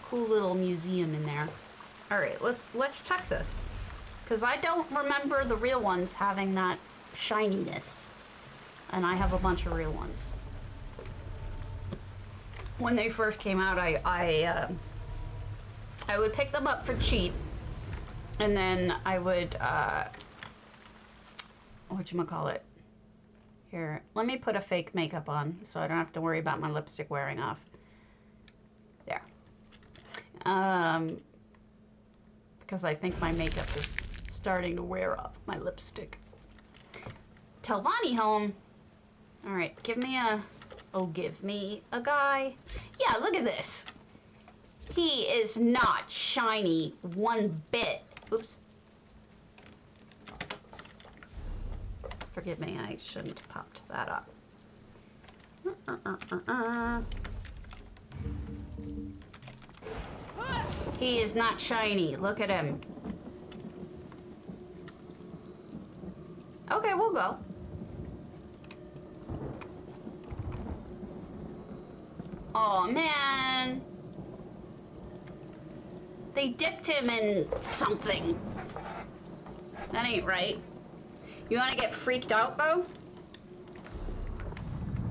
cool little museum in there. All right, let's check this. Because I don't remember the real ones having that shininess. And I have a bunch of real ones. When they first came out, I would pick them up for cheap. And then I would, whatchamacallit? Here, let me put a fake makeup on so I don't have to worry about my lipstick wearing off. There. Because I think my makeup is starting to wear off my lipstick. Telvanni home. All right, give me a guy. Yeah, look at this. He is not shiny one bit. Oops. Forgive me, I shouldn't have popped that up. He is not shiny. Look at him. Okay, we'll go. Oh man. They dipped him in something. That ain't right. You want to get freaked out though?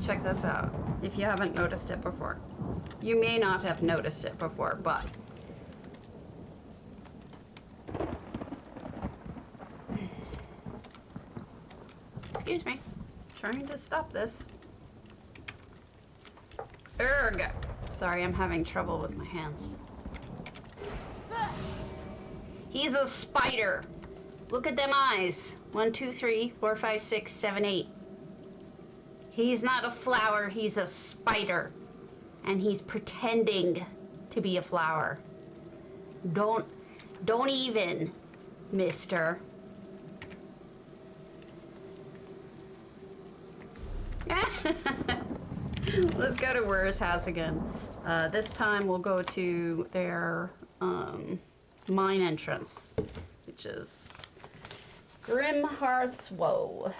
Check this out. If you haven't noticed it before. You may not have noticed it before, but excuse me. Trying to stop this. Urgh. Sorry, I'm having trouble with my hands. He's a spider. Look at them eyes. 1, 2, 3, 4, 5, 6, 7, 8. He's not a flower, he's a spider. And he's pretending to be a flower. Don't even, mister. Let's go to Wur's house again. This time we'll go to their mine entrance, which is Grymhearth's Woe.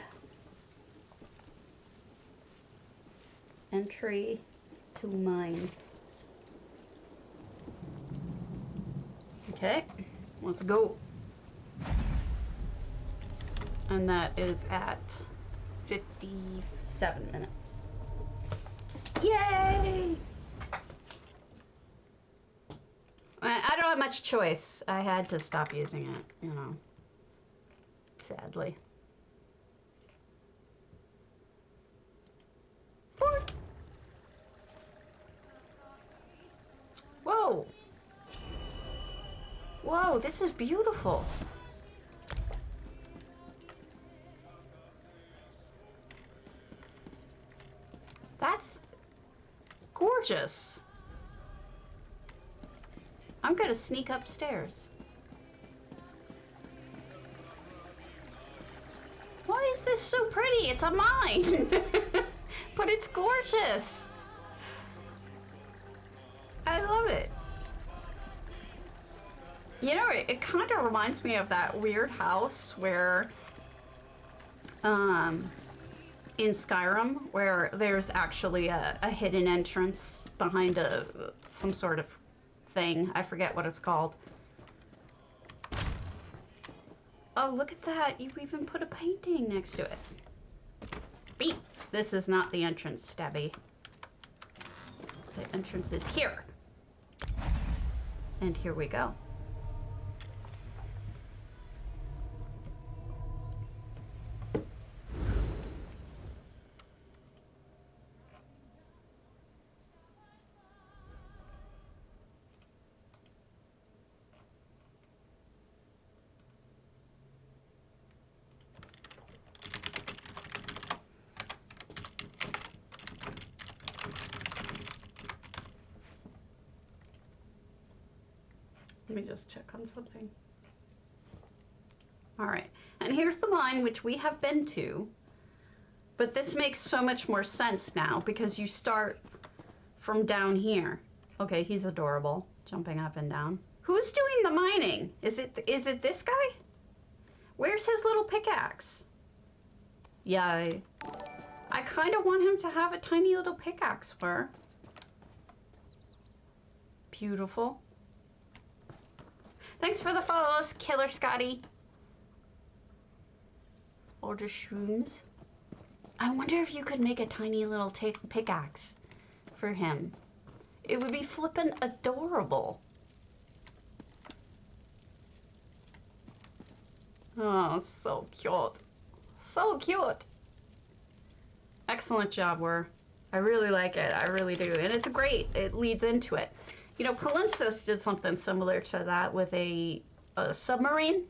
Entry to mine. Okay, let's go. And that is at 57 minutes. Yay! I don't have much choice. I had to stop using it, you know. Sadly. Fork! Whoa! Whoa, this is beautiful. That's gorgeous. I'm gonna sneak upstairs. Why is this so pretty? It's a mine. But it's gorgeous. I love it. You know, it kind of reminds me of that weird house where, in Skyrim, where there's actually a hidden entrance behind some sort of thing. I forget what it's called. Oh, look at that. You even put a painting next to it. Beep. This is not the entrance, Stabby. The entrance is here. And here we go. Let me just check on something. All right, and here's the mine, which we have been to, but this makes so much more sense now because you start from down here. Okay, he's adorable, jumping up and down. Who's doing the mining? Is it this guy? Where's his little pickaxe? Yeah, I kind of want him to have a tiny little pickaxe for. Beautiful. Thanks for the follows, Killer Scotty. Order shrooms. I wonder if you could make a tiny little pickaxe for him. It would be flippin' adorable. Oh, so cute. So cute. Excellent job, Wur. I really like it. I really do. And it's great. It leads into it. You know, Palimpsest did something similar to that with a submarine.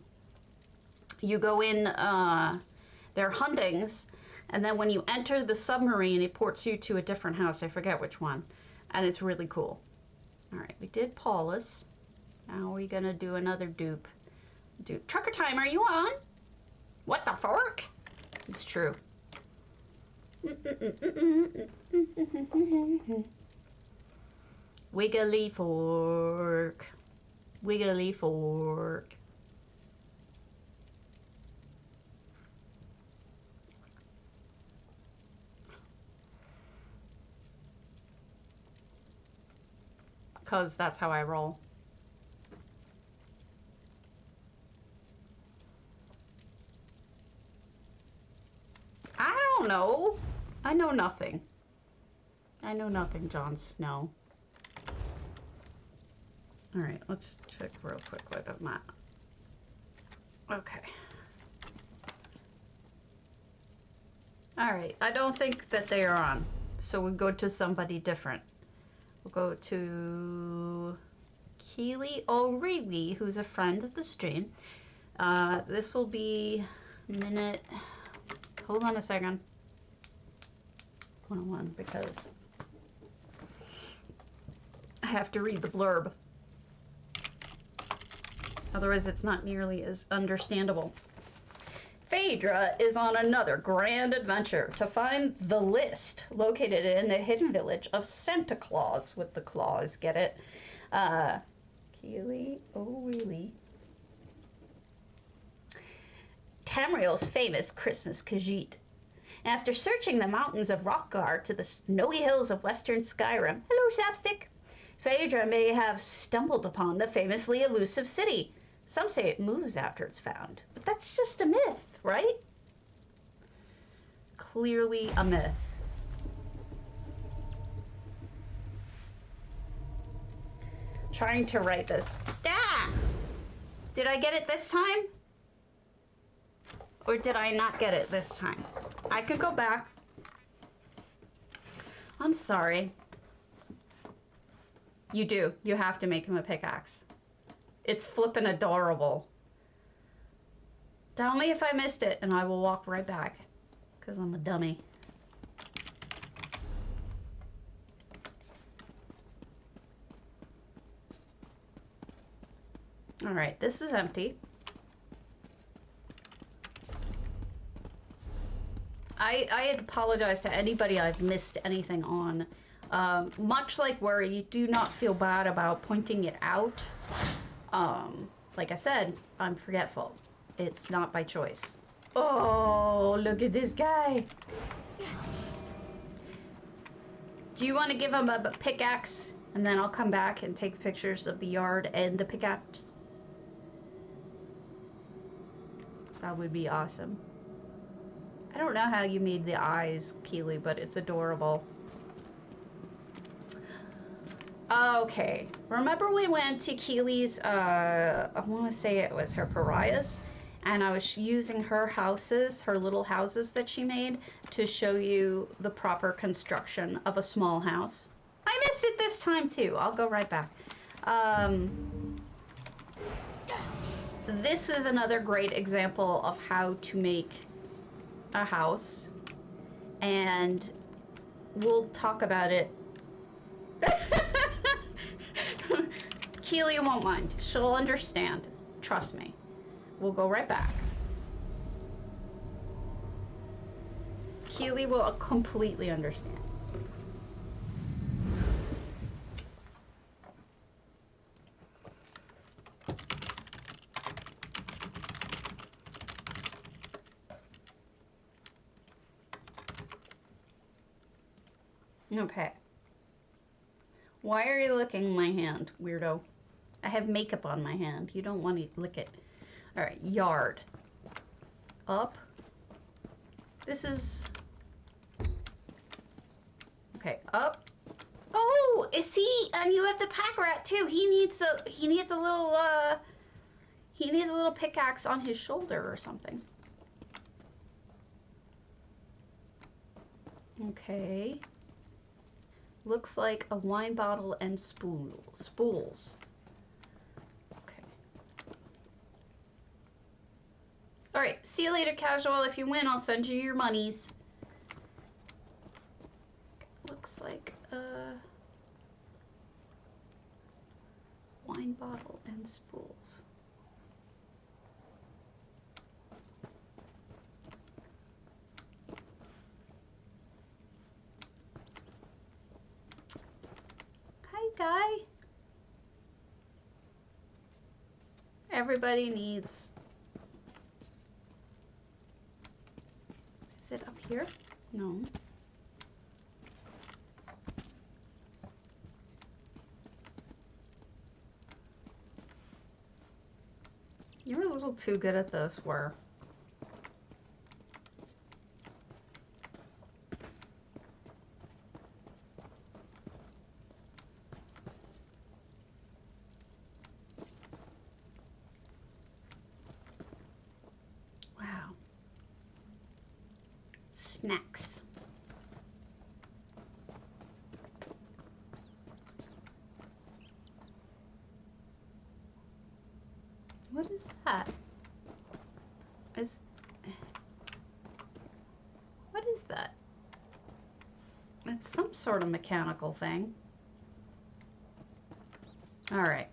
You go in their huntings, and then when you enter the submarine, it ports you to a different house. I forget which one. And it's really cool. All right, we did Paulus. Now we're gonna do another dupe. Trucker time, are you on? What the fork? It's true. Wiggly fork. Wiggly fork. Because that's how I roll. I don't know. I know nothing. I know nothing, Jon Snow. All right, let's check real quick what I'm at. Okay. All right, I don't think that they are on. So we'll go to somebody different. We'll go to keely-oreally, who's a friend of the stream. This will be minute, hold on a second. 101, because I have to read the blurb. Otherwise it's not nearly as understandable. Phaedra is on another grand adventure to find the list located in the hidden village of Santa Claus, with the claws, get it? Keely-oreally. Tamriel's famous Christmas Khajiit. After searching the mountains of Rockgar to the snowy hills of western Skyrim, hello Chapstick, Phaedra may have stumbled upon the famously elusive city. Some say it moves after it's found, but that's just a myth, right? Clearly a myth. Trying to write this. Ah! Did I get it this time? Or did I not get it this time? I could go back. I'm sorry. You do. You have to make him a pickaxe. It's flippin' adorable. Tell me if I missed it and I will walk right back. Because I'm a dummy. Alright, this is empty. I apologize to anybody I've missed anything on. Much like Worry, do not feel bad about pointing it out. Like I said, I'm forgetful. It's not by choice. Oh, look at this guy. Do you want to give him a pickaxe? And then I'll come back and take pictures of the yard and the pickaxe. That would be awesome. I don't know how you made the eyes, Keely, but it's adorable. Okay, remember we went to Keely's, I want to say it was her pariahs, and I was using her houses, her little houses that she made, to show you the proper construction of a small house. I missed it this time too. I'll go right back. This is another great example of how to make a house, and we'll talk about it. Keely won't mind. She'll understand. Trust me. We'll go right back. Keely will completely understand. Okay. Why are you licking my hand, weirdo? I have makeup on my hand. You don't want to lick it. All right, yard. Up. This is... Okay, up. Oh, see, and you have the pack rat too. He needs a little pickaxe on his shoulder or something. Okay. Looks like a wine bottle and spools. Okay. Alright, see you later, casual. If you win, I'll send you your monies. Looks like a wine bottle and spools. Hi, guy. Everybody needs... Is it up here? No. You're a little too good at this, where... Wow. Snacks. What is that? What is that? It's some sort of mechanical thing. All right.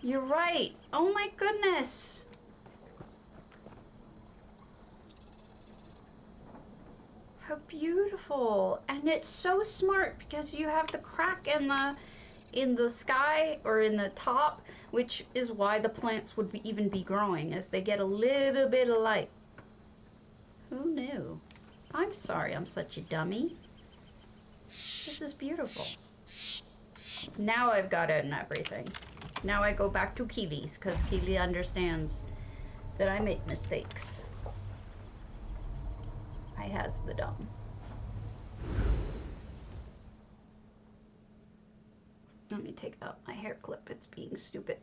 You're right. Oh my goodness. How beautiful. And it's so smart because you have the crack in the sky or in the top, which is why the plants would even be growing, as they get a little bit of light. Who knew? I'm sorry I'm such a dummy. This is beautiful. Now I've got it and everything. Now I go back to Keely's, because Keely understands that I make mistakes. I has the dumb. Let me take out my hair clip. It's being stupid.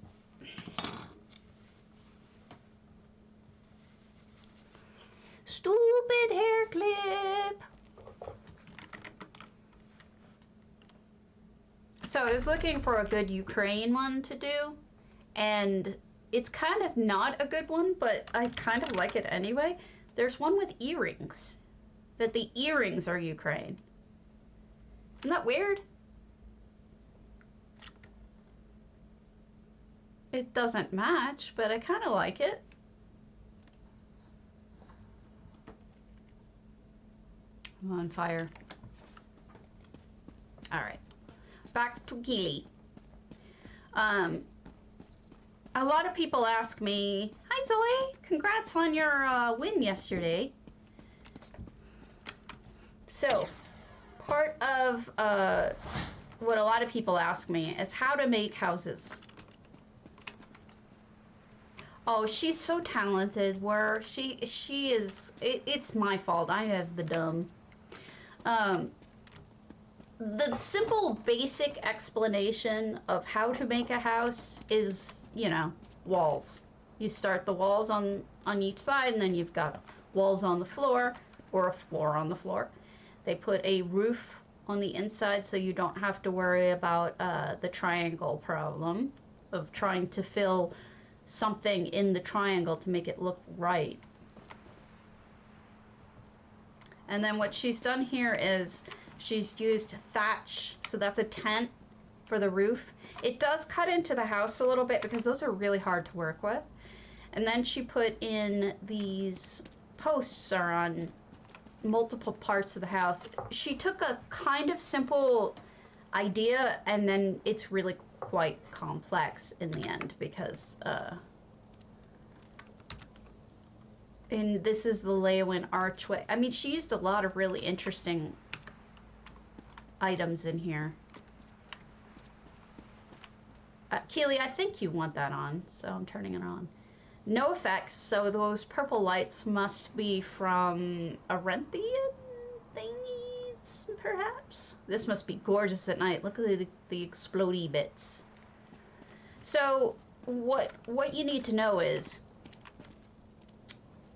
Stupid hair clip. So I was looking for a good Ukraine one to do, and it's kind of not a good one, but I kind of like it anyway. There's one with earrings, that the earrings are Ukraine. Isn't that weird? It doesn't match, but I kind of like it. I'm on fire. All right, back to Keely. A lot of people ask me, hi Zoe, congrats on your win yesterday. So, part of what a lot of people ask me is how to make houses. Oh, she's so talented. Where she is, it's my fault. I have the dumb. The simple, basic explanation of how to make a house is, you know, walls. You start the walls on each side, and then you've got walls on the floor, or a floor on the floor. They put a roof on the inside, so you don't have to worry about the triangle problem of trying to fill something in the triangle to make it look right. And then what she's done here is she's used thatch, so that's a tent for the roof. It does cut into the house a little bit because those are really hard to work with. And then she put in these posts are on multiple parts of the house. She took a kind of simple idea, and then it's really quite complex in the end, because and this is the Leeuwin archway. I mean, she used a lot of really interesting items in here. Keely, I think you want that on, so I'm turning it on. No effects, so those purple lights must be from Arenthian thingies, perhaps? This must be gorgeous at night. Look at the explodey bits. So what you need to know is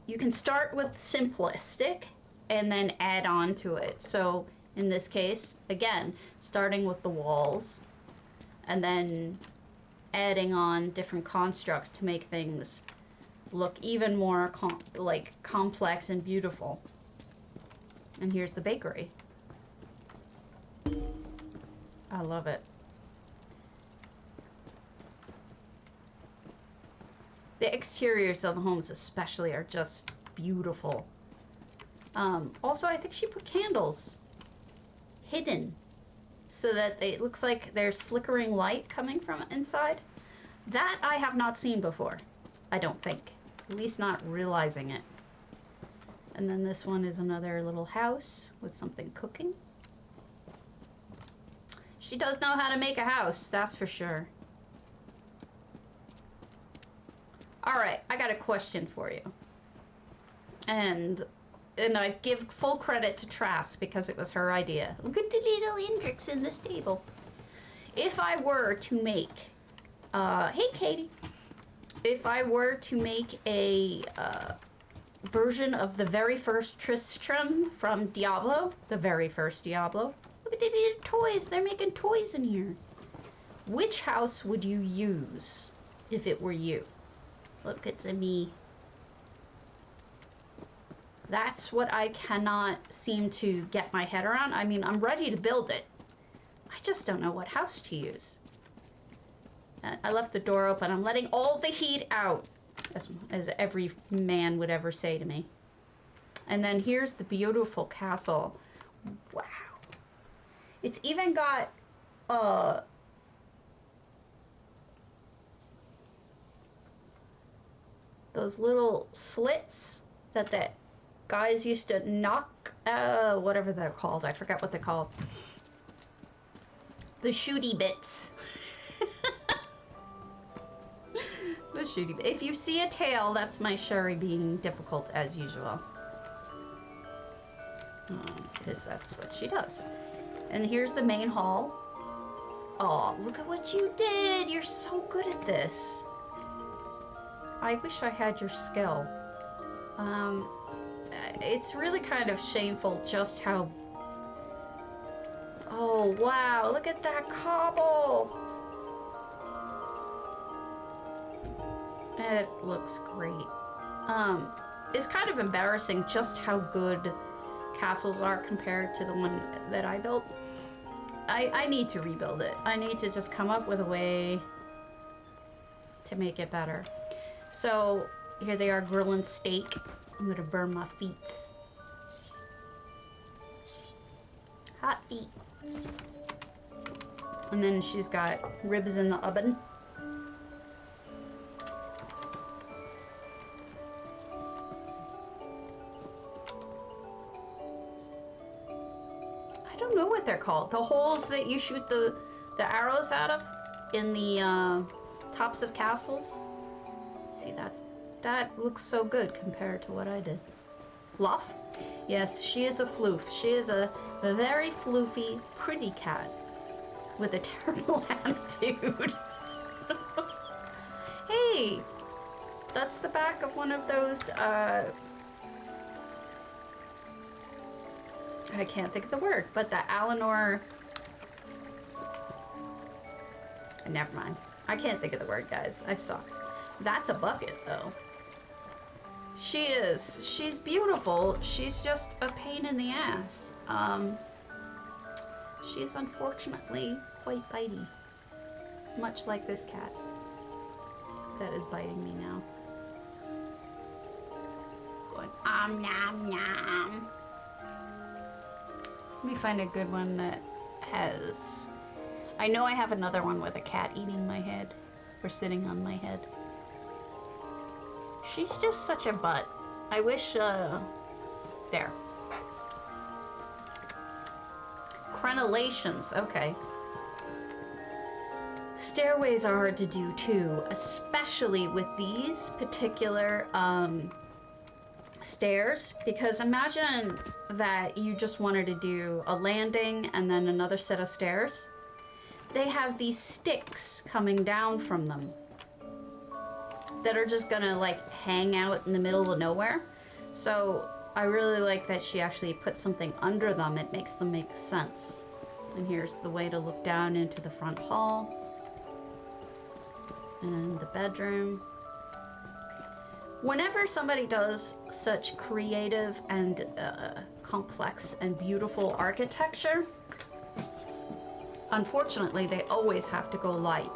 you can start with simplistic, and then add on to it. So in this case, again, starting with the walls and then adding on different constructs to make things look even more complex and beautiful. And here's the bakery. I love it. The exteriors of the homes especially are just beautiful. Also, I think she put candles hidden so that it looks like there's flickering light coming from inside. That I have not seen before, I don't think. At least not realizing it. And then this one is another little house with something cooking. She does know how to make a house, that's for sure. Alright, I got a question for you. And I give full credit to Trask because it was her idea. Look at the little Indrix in the stable. If I were to make, hey Katie. If I were to make a version of the very first Tristram from Diablo, the very first Diablo. Look at the little toys, they're making toys in here. Which house would you use if it were you? Look at me. That's what I cannot seem to get my head around. I mean, I'm ready to build it. I just don't know what house to use. I left the door open. I'm letting all the heat out, as every man would ever say to me. And then here's the beautiful castle. Wow. It's even got, those little slits that the guys used to knock, whatever they're called. I forgot what they're called. The shooty bits. The shooty bit. If you see a tail, that's my Sherry being difficult as usual. Because that's what she does. And here's the main hall. Oh, look at what you did. You're so good at this. I wish I had your skill. It's really kind of shameful just how... Oh, wow. Look at that cobble. It looks great. It's kind of embarrassing just how good castles are compared to the one that I built. I need to rebuild it. I need to just come up with a way to make it better. So here they are grilling steak. I'm gonna burn my feet. Hot feet. And then she's got ribs in the oven. I don't know what they're called. The holes that you shoot the arrows out of in the tops of castles. See, that looks so good compared to what I did. Fluff? Yes, she is a floof. She is a very floofy, pretty cat with a terrible attitude. Hey, that's the back of one of those, I can't think of the word, but the Eleanor... Never mind. I can't think of the word, guys. I suck. That's a bucket, though. She is. She's beautiful. She's just a pain in the ass. She's unfortunately quite bitey. Much like this cat that is biting me now. Going, nom, nom. Let me find a good one that has... I know I have another one with a cat eating my head. Or sitting on my head. She's just such a butt. I wish, there. Crenellations, okay. Stairways are hard to do too, especially with these particular, stairs, because imagine that you just wanted to do a landing and then another set of stairs. They have these sticks coming down from them that are just gonna like hang out in the middle of nowhere. So I really like that she actually put something under them. It makes them make sense. And here's the way to look down into the front hall. And the bedroom. Whenever somebody does such creative and complex and beautiful architecture, unfortunately, they always have to go light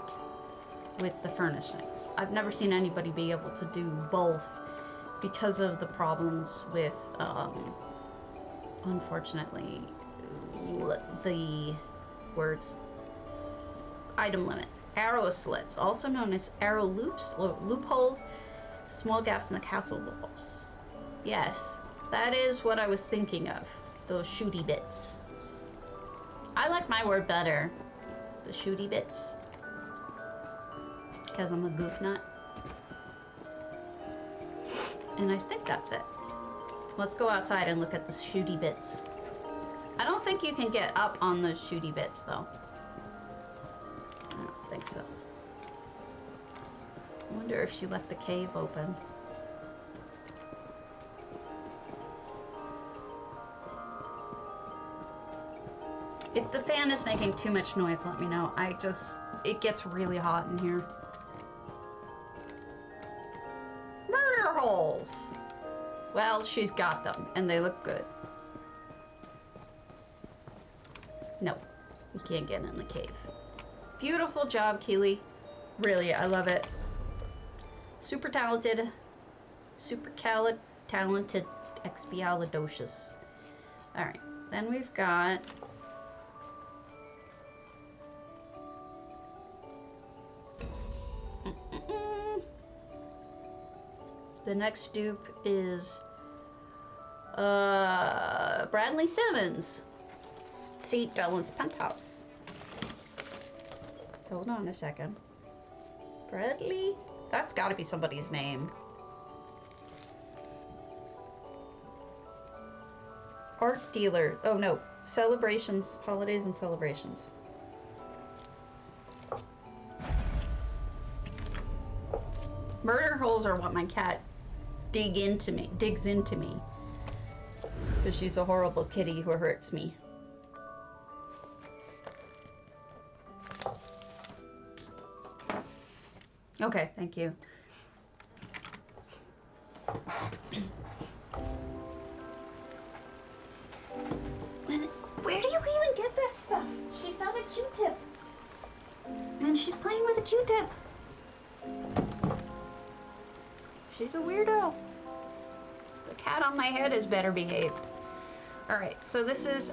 with the furnishings. I've never seen anybody be able to do both because of the problems with, unfortunately, the words, item limits. Arrow slits, also known as arrow loops, or loopholes, small gaps in the castle walls. Yes, that is what I was thinking of, those shooty bits. I like my word better, the shooty bits, because I'm a goof nut. And I think that's it. Let's go outside and look at the shooty bits. I don't think you can get up on the shooty bits, though. I don't think so. I wonder if she left the cave open. If the fan is making too much noise, let me know. It gets really hot in here. Murder holes! Well, she's got them, and they look good. No, you can't get in the cave. Beautiful job, Keely. Really, I love it. Super talented. Super talented expialidocious. Alright, then we've got... The next dupe is Bradleymsimmons, St. Delyns penthouse. Hold on a second. Bradley? That's gotta be somebody's name. Art dealer. Oh no. Celebrations, holidays and celebrations. Murder holes are what my cat digs into me. Because she's a horrible kitty who hurts me. Okay, thank you. Where do you even get this stuff? She found a Q-tip. And she's playing with a Q-tip. She's a weirdo. The cat on my head is better behaved. Alright, so this is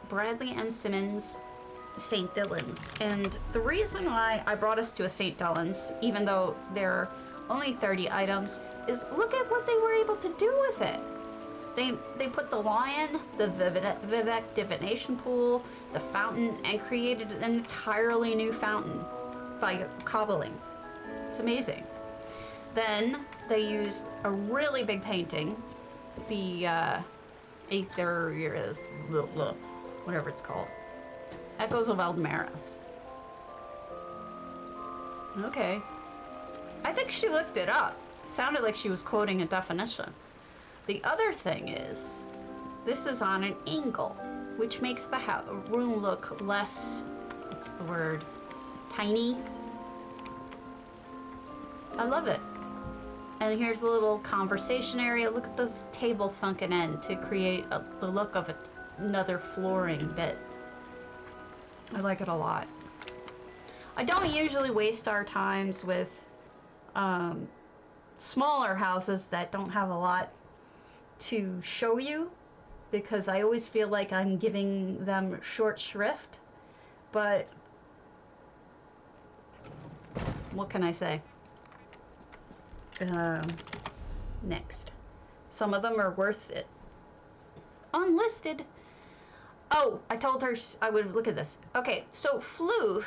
Bradleymsimmons, St. Delyns. And the reason why I brought us to a St. Delyns, even though there are only 30 items, is look at what they were able to do with it. They put the lion, the Vivek divination pool, the fountain, and created an entirely new fountain by cobbling. It's amazing. Then they used a really big painting, the whatever it's called, Echoes of Ald Velothi. Okay. I think she looked it up. It sounded like she was quoting a definition. The other thing is, this is on an angle, which makes the room look less, what's the word, tiny. I love it. And here's a little conversation area. Look at those tables sunken in to create the look of another flooring bit. I like it a lot. I don't usually waste our times with smaller houses that don't have a lot to show you, because I always feel like I'm giving them short shrift. But what can I say? Next. Some of them are worth it. Unlisted. Oh, I told her I would look at this. Okay, so Floof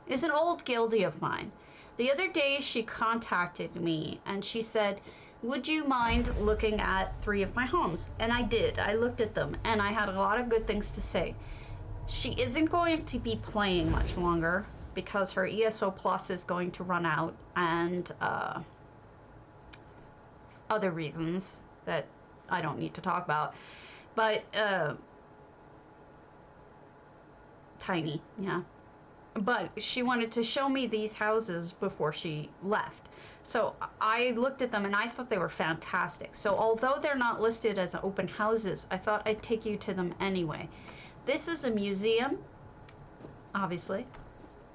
is an old guildie of mine. The other day she contacted me and she said, would you mind looking at 3 of my homes? And I did. I looked at them and I had a lot of good things to say. She isn't going to be playing much longer because her ESO Plus is going to run out, and other reasons. that I don't need to talk about. But, tiny, yeah. But she wanted to show me these houses before she left. So I looked at them and I thought they were fantastic. So although they're not listed as open houses, I thought I'd take you to them anyway. This is a museum, obviously,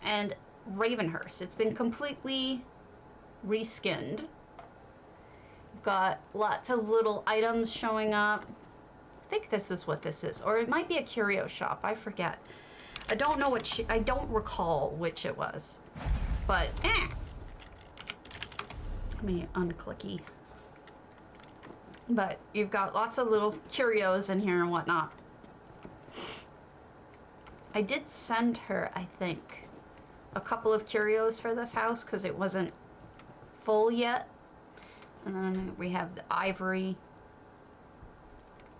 and Ravenhurst. It's been completely reskinned. You've got lots of little items showing up. I think this is what this is, or it might be a curio shop. I forget. I don't know what I don't recall which it was, but let me unclicky. But you've got lots of little curios in here and whatnot. I did send her, I think, a couple of curios for this house because it wasn't full yet. And then we have the ivory.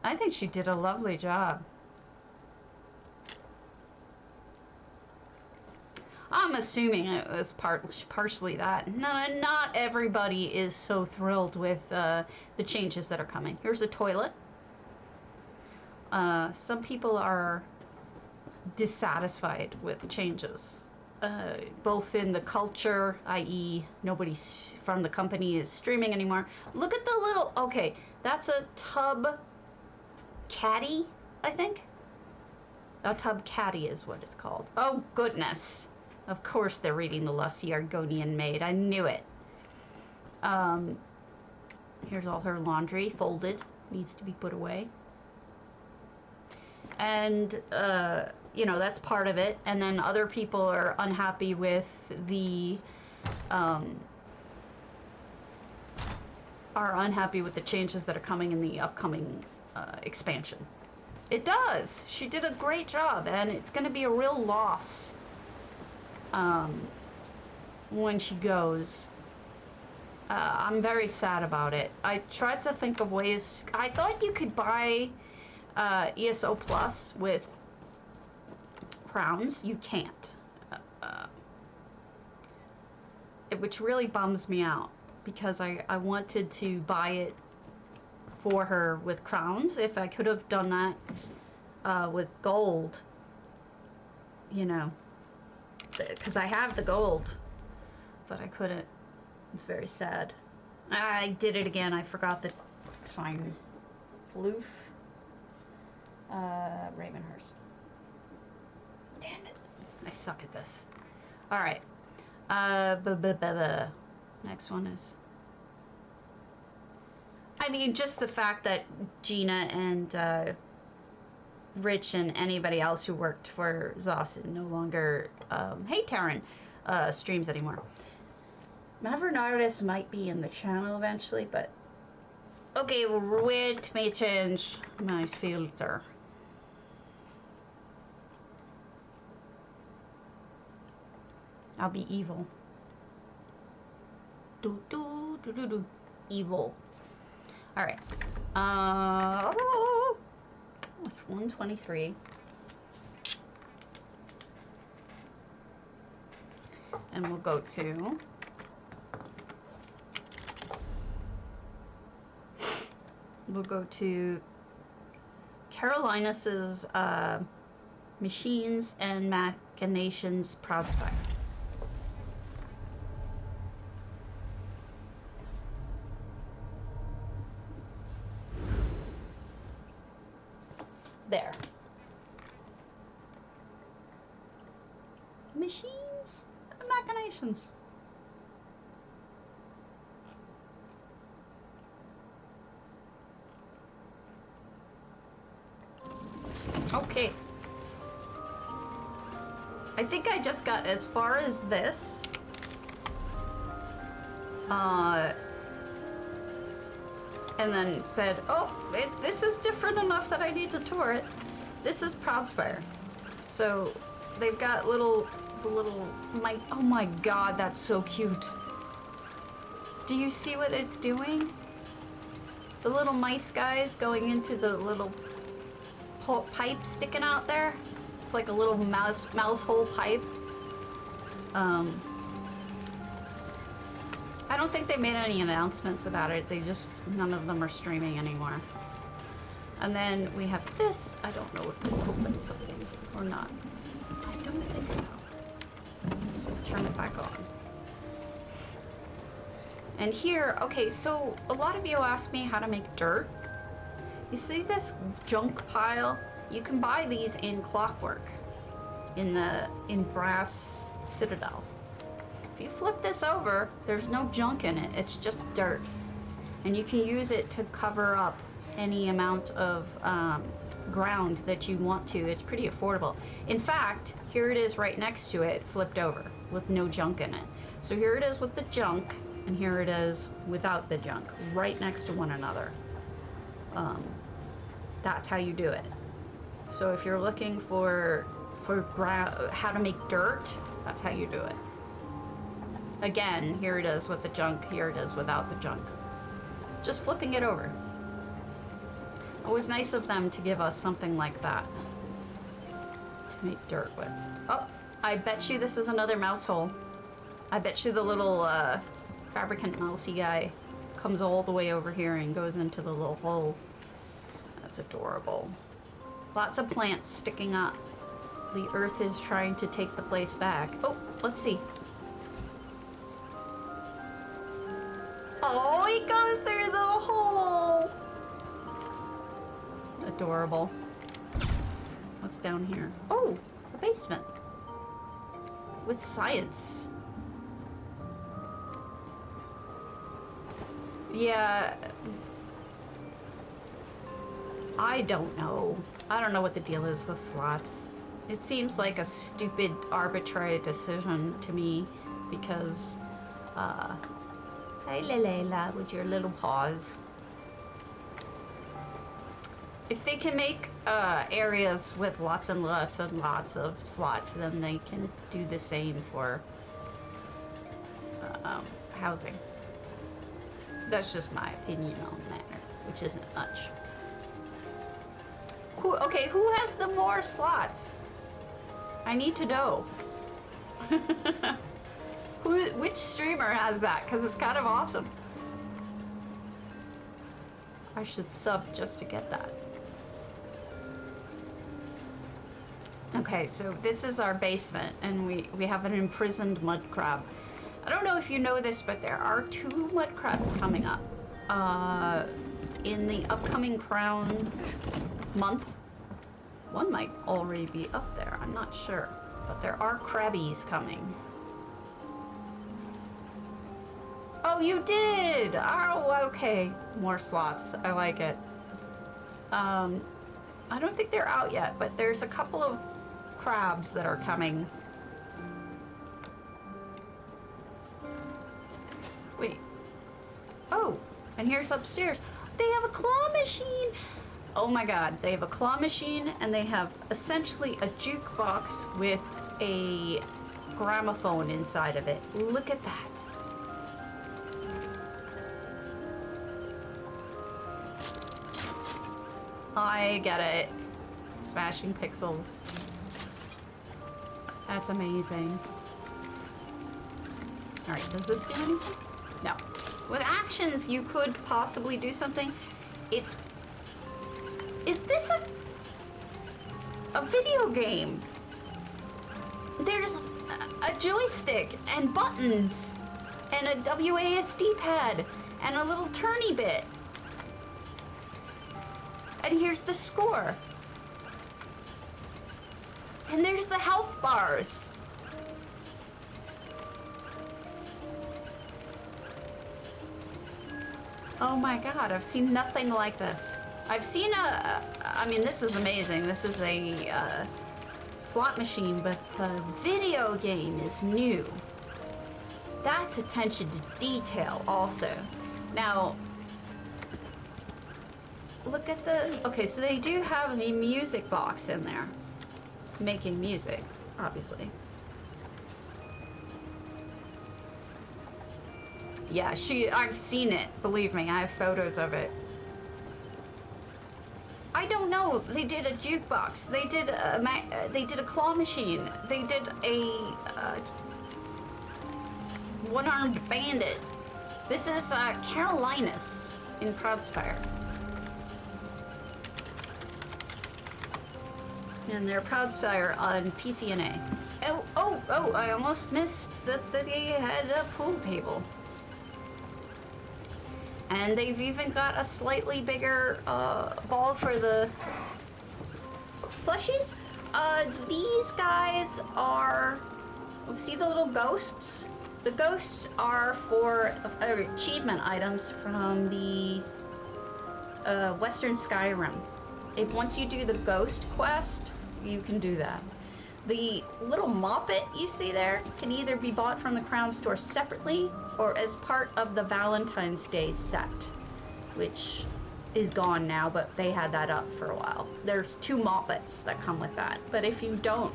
I think she did a lovely job. I'm assuming it was partially that. Not everybody is so thrilled with the changes that are coming. Here's a toilet. Some people are dissatisfied with changes, both in the culture, i.e. nobody from the company is streaming anymore. Look at the little, okay, that's a tub caddy, I think. A tub caddy is what it's called. Oh, goodness. Of course they're reading The Lusty Argonian Maid. I knew it. Here's all her laundry, folded, needs to be put away. And, you know, that's part of it. And then other people are unhappy with the, are unhappy with the changes that are coming in the upcoming expansion. It does. She did a great job, and it's going to be a real loss when she goes. I'm very sad about it. I tried to think of ways. I thought you could buy ESO Plus with crowns. You can't, which really bums me out because I wanted to buy it for her with crowns. If I could have done that with gold, you know, because I have the gold, but I couldn't. It's very sad. I did it again. I forgot the time. Floof. Ravenhurst. Damn it. I suck at this. Alright. Next one is... I mean, just the fact that Gina and Rich and anybody else who worked for Zoss no longer, hey Taryn, streams anymore. Mavernardis might be in the channel eventually, but... Okay, wait, may change my filter. I'll be evil. Evil. Alright. That's 123. And we'll go to... We'll go to Carolinus's Machines and Machinations Proudspire. There. Machines and Machinations. Okay. I think I just got as far as this. And then said, oh, this is different enough that I need to tour it. This is Proudspire. So they've got oh my god, that's so cute. Do you see what it's doing? The little mice guys going into the little pipe sticking out there. It's like a little mouse hole pipe. I don't think they made any announcements about it. They just, none of them are streaming anymore. And then we have this. I don't know if this opens something or not. I don't think so. So we'll turn it back on. And here, okay, so a lot of you ask me how to make dirt. You see this junk pile? You can buy these in Clockwork, in Brass Citadel. If you flip this over, there's no junk in it. It's just dirt. And you can use it to cover up any amount of ground that you want to. It's pretty affordable. In fact, here it is right next to it, flipped over, with no junk in it. So here it is with the junk, and here it is without the junk, right next to one another. That's how you do it. So if you're looking for how to make dirt, that's how you do it. Again, here it is with the junk, here it is without the junk. Just flipping it over. It was nice of them to give us something like that to make dirt with. Oh, I bet you this is another mouse hole. I bet you the little fabricant mousey guy comes all the way over here and goes into the little hole. That's adorable. Lots of plants sticking up. The earth is trying to take the place back. Oh, let's see. Oh, he goes through the hole. Adorable. What's down here? Oh, a basement. With science. Yeah. I don't know. I don't know what the deal is with slots. It seems like a stupid, arbitrary decision to me because, hey Layla, with your little paws. If they can make areas with lots and lots and lots of slots, then they can do the same for housing. That's just my opinion on the matter, which isn't much. Okay, who has the more slots? I need to know. Which streamer has that? Because it's kind of awesome. I should sub just to get that. Okay, so this is our basement, and we have an imprisoned mud crab. I don't know if you know this, but there are 2 mud crabs coming up. In the upcoming Crown month. One might already be up there, I'm not sure. But there are crabbies coming. Oh, you did! Oh, okay. More slots. I like it. I don't think they're out yet, but there's a couple of crabs that are coming. Wait. Oh, and here's upstairs. They have a claw machine! Oh my god, they have a claw machine, and they have essentially a jukebox with a gramophone inside of it. Look at that. I get it. Smashing pixels. That's amazing. Alright, does this do anything? No. With actions, you could possibly do something. Is this a video game? There's a joystick and buttons and a WASD pad and a little turny bit. And here's the score. And there's the health bars. Oh my god, I've seen nothing like this. I've seen I mean, this is amazing. This is a slot machine, but the video game is new. That's attention to detail also. Now, look at the, okay, so they do have a music box in there. Making music, obviously. Yeah, I've seen it, believe me, I have photos of it. I don't know, they did a jukebox, they did a claw machine, they did a one-armed bandit. This is caroliniss in Proudspire. And they're Proudspire on PCNA. Oh, I almost missed that they had a pool table. And they've even got a slightly bigger ball for the plushies. These guys are, see the little ghosts? The ghosts are for achievement items from the Western Skyrim. Once you do the ghost quest, you can do that. The little moppet you see there can either be bought from the Crown Store separately or as part of the Valentine's Day set, which is gone now, but they had that up for a while. There's 2 moppets that come with that, but if you don't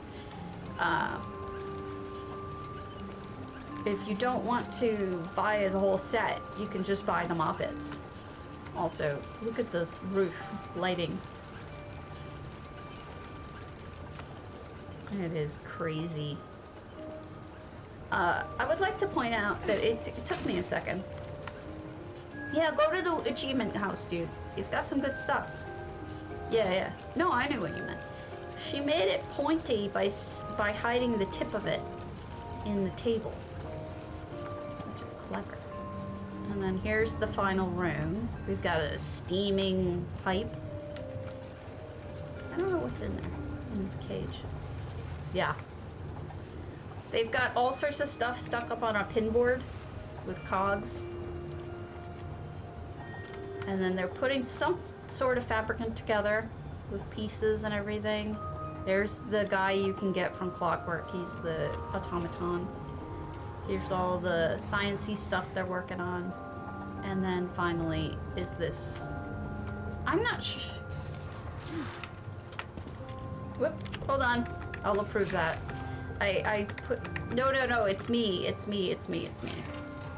want to buy the whole set, you can just buy the moppets. Also, look at the roof lighting. It is crazy. I would like to point out that it took me a second. Yeah, go to the achievement house, dude. He's got some good stuff. Yeah. No, I knew what you meant. She made it pointy by hiding the tip of it in the table, which is clever. And then here's the final room. We've got a steaming pipe. I don't know what's in there, in the cage. Yeah. They've got all sorts of stuff stuck up on a pinboard with cogs. And then they're putting some sort of fabricant together with pieces and everything. There's the guy you can get from Clockwork. He's the automaton. Here's all the science-y stuff they're working on. And then finally is this. I'm not sure. Whoop, hold on. I'll approve that. I put, no, it's me.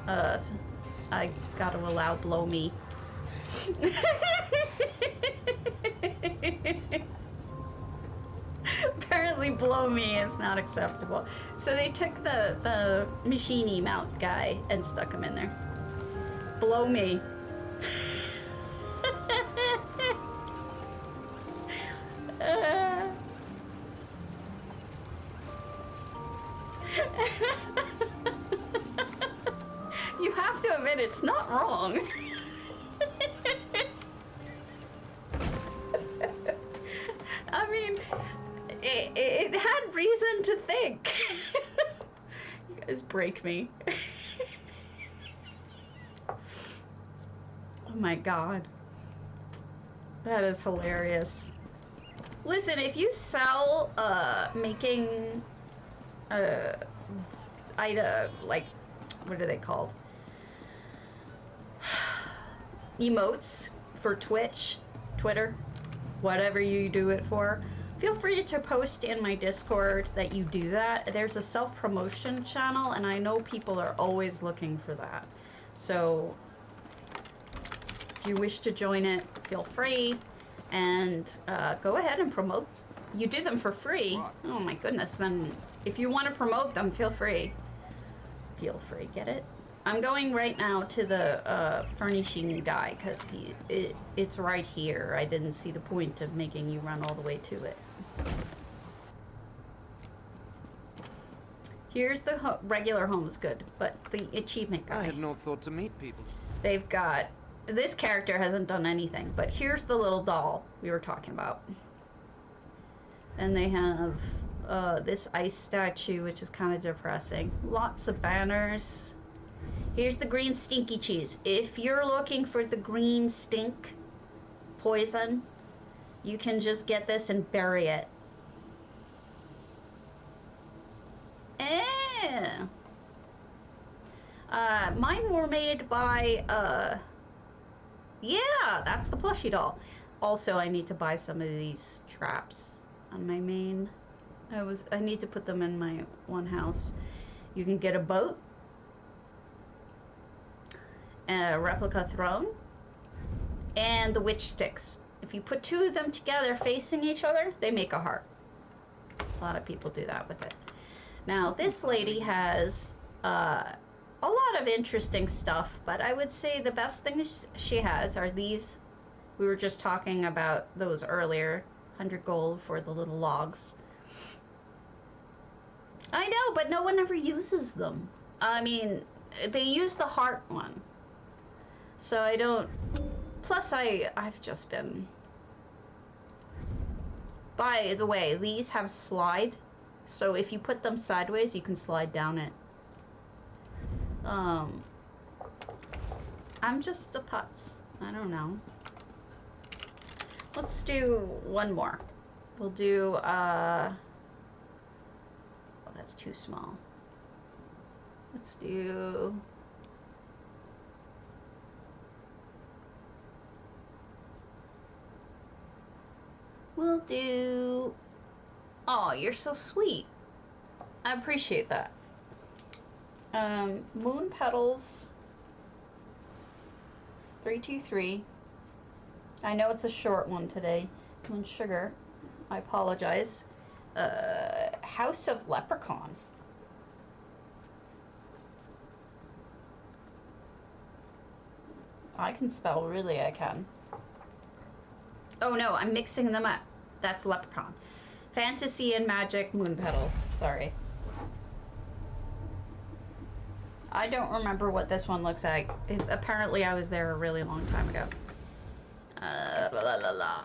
I gotta allow blow me. Apparently blow me is not acceptable. So they took the machine mount guy and stuck him in there. Blow me. You have to admit it's not wrong. I mean, it had reason to think. You guys break me. Oh my god. That is hilarious. Listen, if you sell making like, what are they called? Emotes for Twitch, Twitter, whatever you do it for, feel free to post in my Discord that you do that. There's a self-promotion channel, and I know people are always looking for that. So if you wish to join it, feel free, and go ahead and promote. You do them for free. Oh my goodness, then if you want to promote them, feel free. Feel free, get it? I'm going right now to the furnishing guy because it's right here. I didn't see the point of making you run all the way to it. Here's the regular home's good, but the achievement guy. I had not thought to meet people. They've got, this character hasn't done anything, but here's the little doll we were talking about. And they have this ice statue, which is kind of depressing. Lots of banners. Here's the green stinky cheese. If you're looking for the green stink poison, you can just get this and bury it. Mine were made by, yeah, that's the plushie doll. Also, I need to buy some of these traps on my main. I need to put them in my one house. You can get a boat, a replica throne, and the witch sticks. If you put 2 of them together facing each other, they make a heart. A lot of people do that with it. Now, this lady has a lot of interesting stuff, but I would say the best things she has are these. We were just talking about those earlier. 100 gold for the little logs. I know, but no one ever uses them. I mean, they use the heart one. So I don't... Plus, I've just been... By the way, these have slide. So if you put them sideways, you can slide down it. I'm just a putz. I don't know. Let's do one more. We'll do, oh, that's too small. Let's do... We'll do... Oh, you're so sweet. I appreciate that. Moon petals. 323. I know it's a short one today. Moon sugar. I apologize. House of Leprechaun. I can spell, really, I can. Oh no, I'm mixing them up. That's Leprechaun. Fantasy and Magic Moon Petals. Sorry. I don't remember what this one looks like. Apparently I was there a really long time ago. La la la.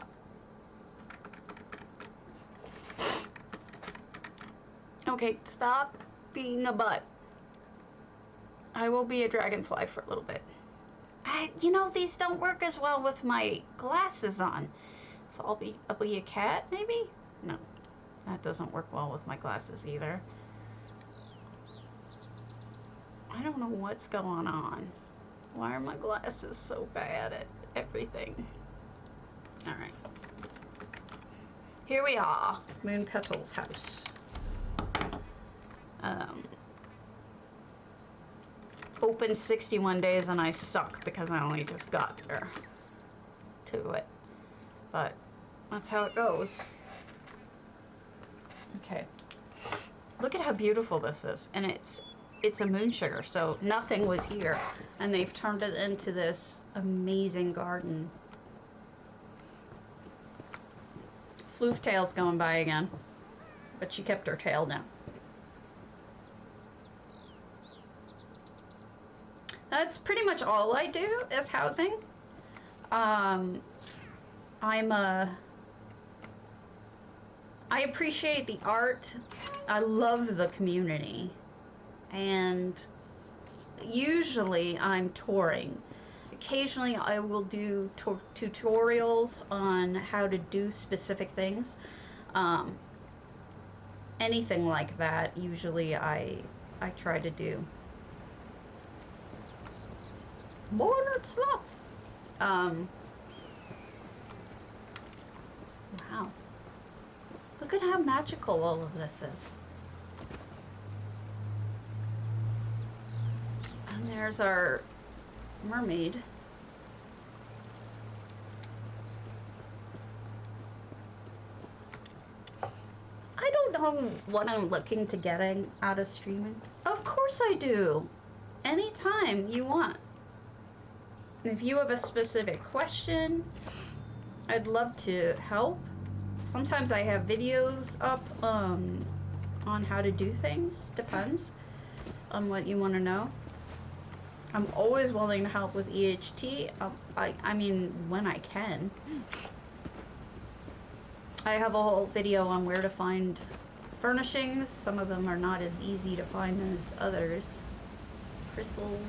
Okay, stop being a butt. I will be a dragonfly for a little bit. You know, these don't work as well with my glasses on. So I'll be a cat, maybe? No, that doesn't work well with my glasses either. I don't know what's going on. Why are my glasses so bad at everything? All right. Here we are, Moon Petals house. Open 61 days and I suck because I only just got there to it. But that's how it goes. Okay. Look at how beautiful this is. And it's a moon sugar, so nothing was here. And they've turned it into this amazing garden. Flooftail's going by again. But she kept her tail down. That's pretty much all I do is housing. I appreciate the art. I love the community. And usually I'm touring. Occasionally I will do tutorials on how to do specific things. Anything like that, usually I try to do. More slots. Wow. Look at how magical all of this is. And there's our mermaid. I don't know what I'm looking to getting out of streaming. Of course I do. Anytime you want. If you have a specific question, I'd love to help. Sometimes I have videos up on how to do things. Depends on what you want to know. I'm always willing to help with EHT. I mean, when I can. I have a whole video on where to find furnishings. Some of them are not as easy to find as others. Crystals.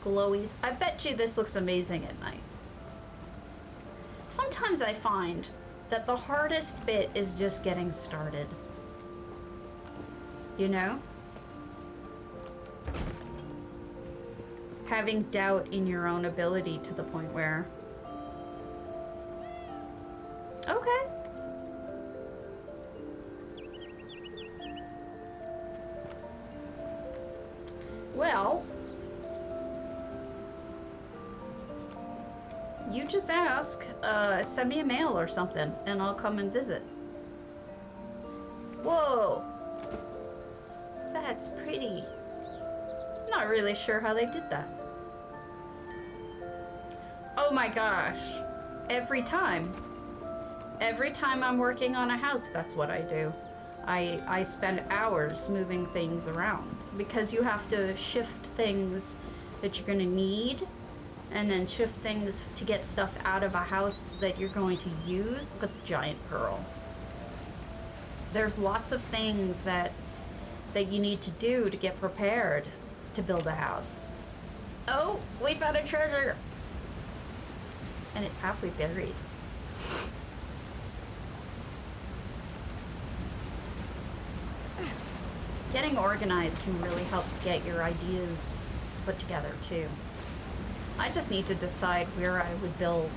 Glowies. I bet you this looks amazing at night. Sometimes I find that the hardest bit is just getting started. You know? Having doubt in your own ability to the point where... Okay. Well... You just ask, send me a mail or something, and I'll come and visit. Whoa! That's pretty. Not really sure how they did that. Oh my gosh. Every time I'm working on a house, that's what I do. I spend hours moving things around because you have to shift things that you're gonna need and then shift things to get stuff out of a house that you're going to use. Look at the giant pearl. There's lots of things that you need to do to get prepared to build a house. Oh, we found a treasure! And it's halfway buried. Getting organized can really help get your ideas put together too. I just need to decide where I would build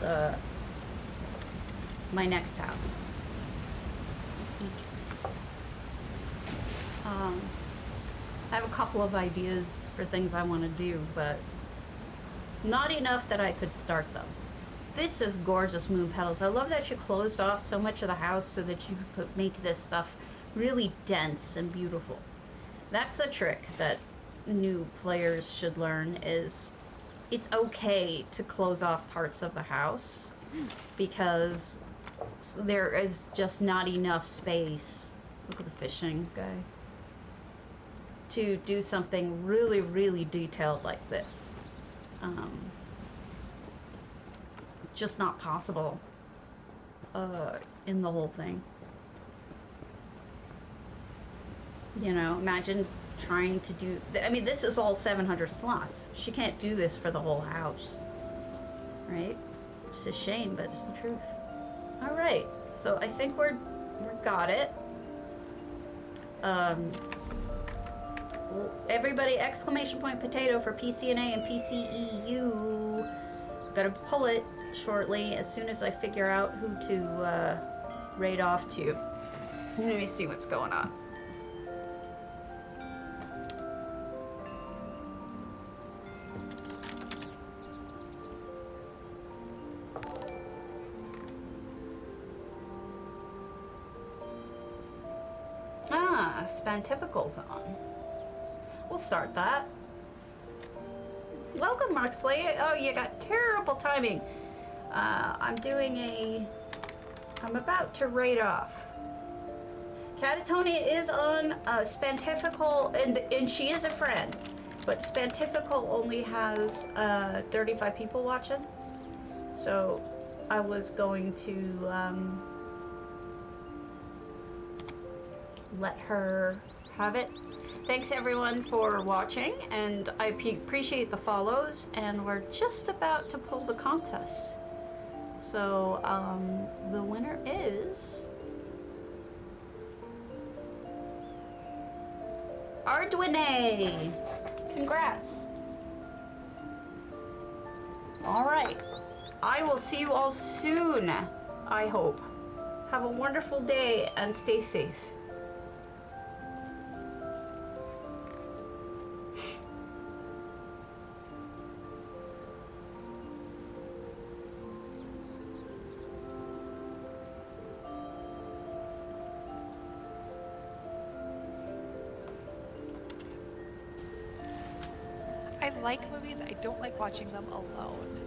my next house. I have a couple of ideas for things I want to do, but not enough that I could start them. This is gorgeous moon petals. I love that you closed off so much of the house so that you could make this stuff really dense and beautiful. That's a trick that new players should learn, is it's okay to close off parts of the house because there is just not enough space. Look at the fishing guy. To do something really, really detailed like this. Just not possible in the whole thing. You know, imagine trying to do, I mean, this is all 700 slots. She can't do this for the whole house, right? It's a shame, but it's the truth. All right, so I think we're got it. Everybody, exclamation point potato for PCNA and PCEU. Gotta pull it shortly as soon as I figure out who to raid off to. Let me see what's going on. Ah, Spantifical's on. We'll start that. Welcome, Moxley. Oh, you got terrible timing. I'm about to raid off. Catatonia is on Spantifical, and she is a friend, but Spantifical only has 35 people watching. So I was going to let her have it. Thanks everyone for watching, and I appreciate the follows, and we're just about to pull the contest. So the winner is Arduine. Congrats. All right, I will see you all soon, I hope. Have a wonderful day and stay safe. I like movies, I don't like watching them alone.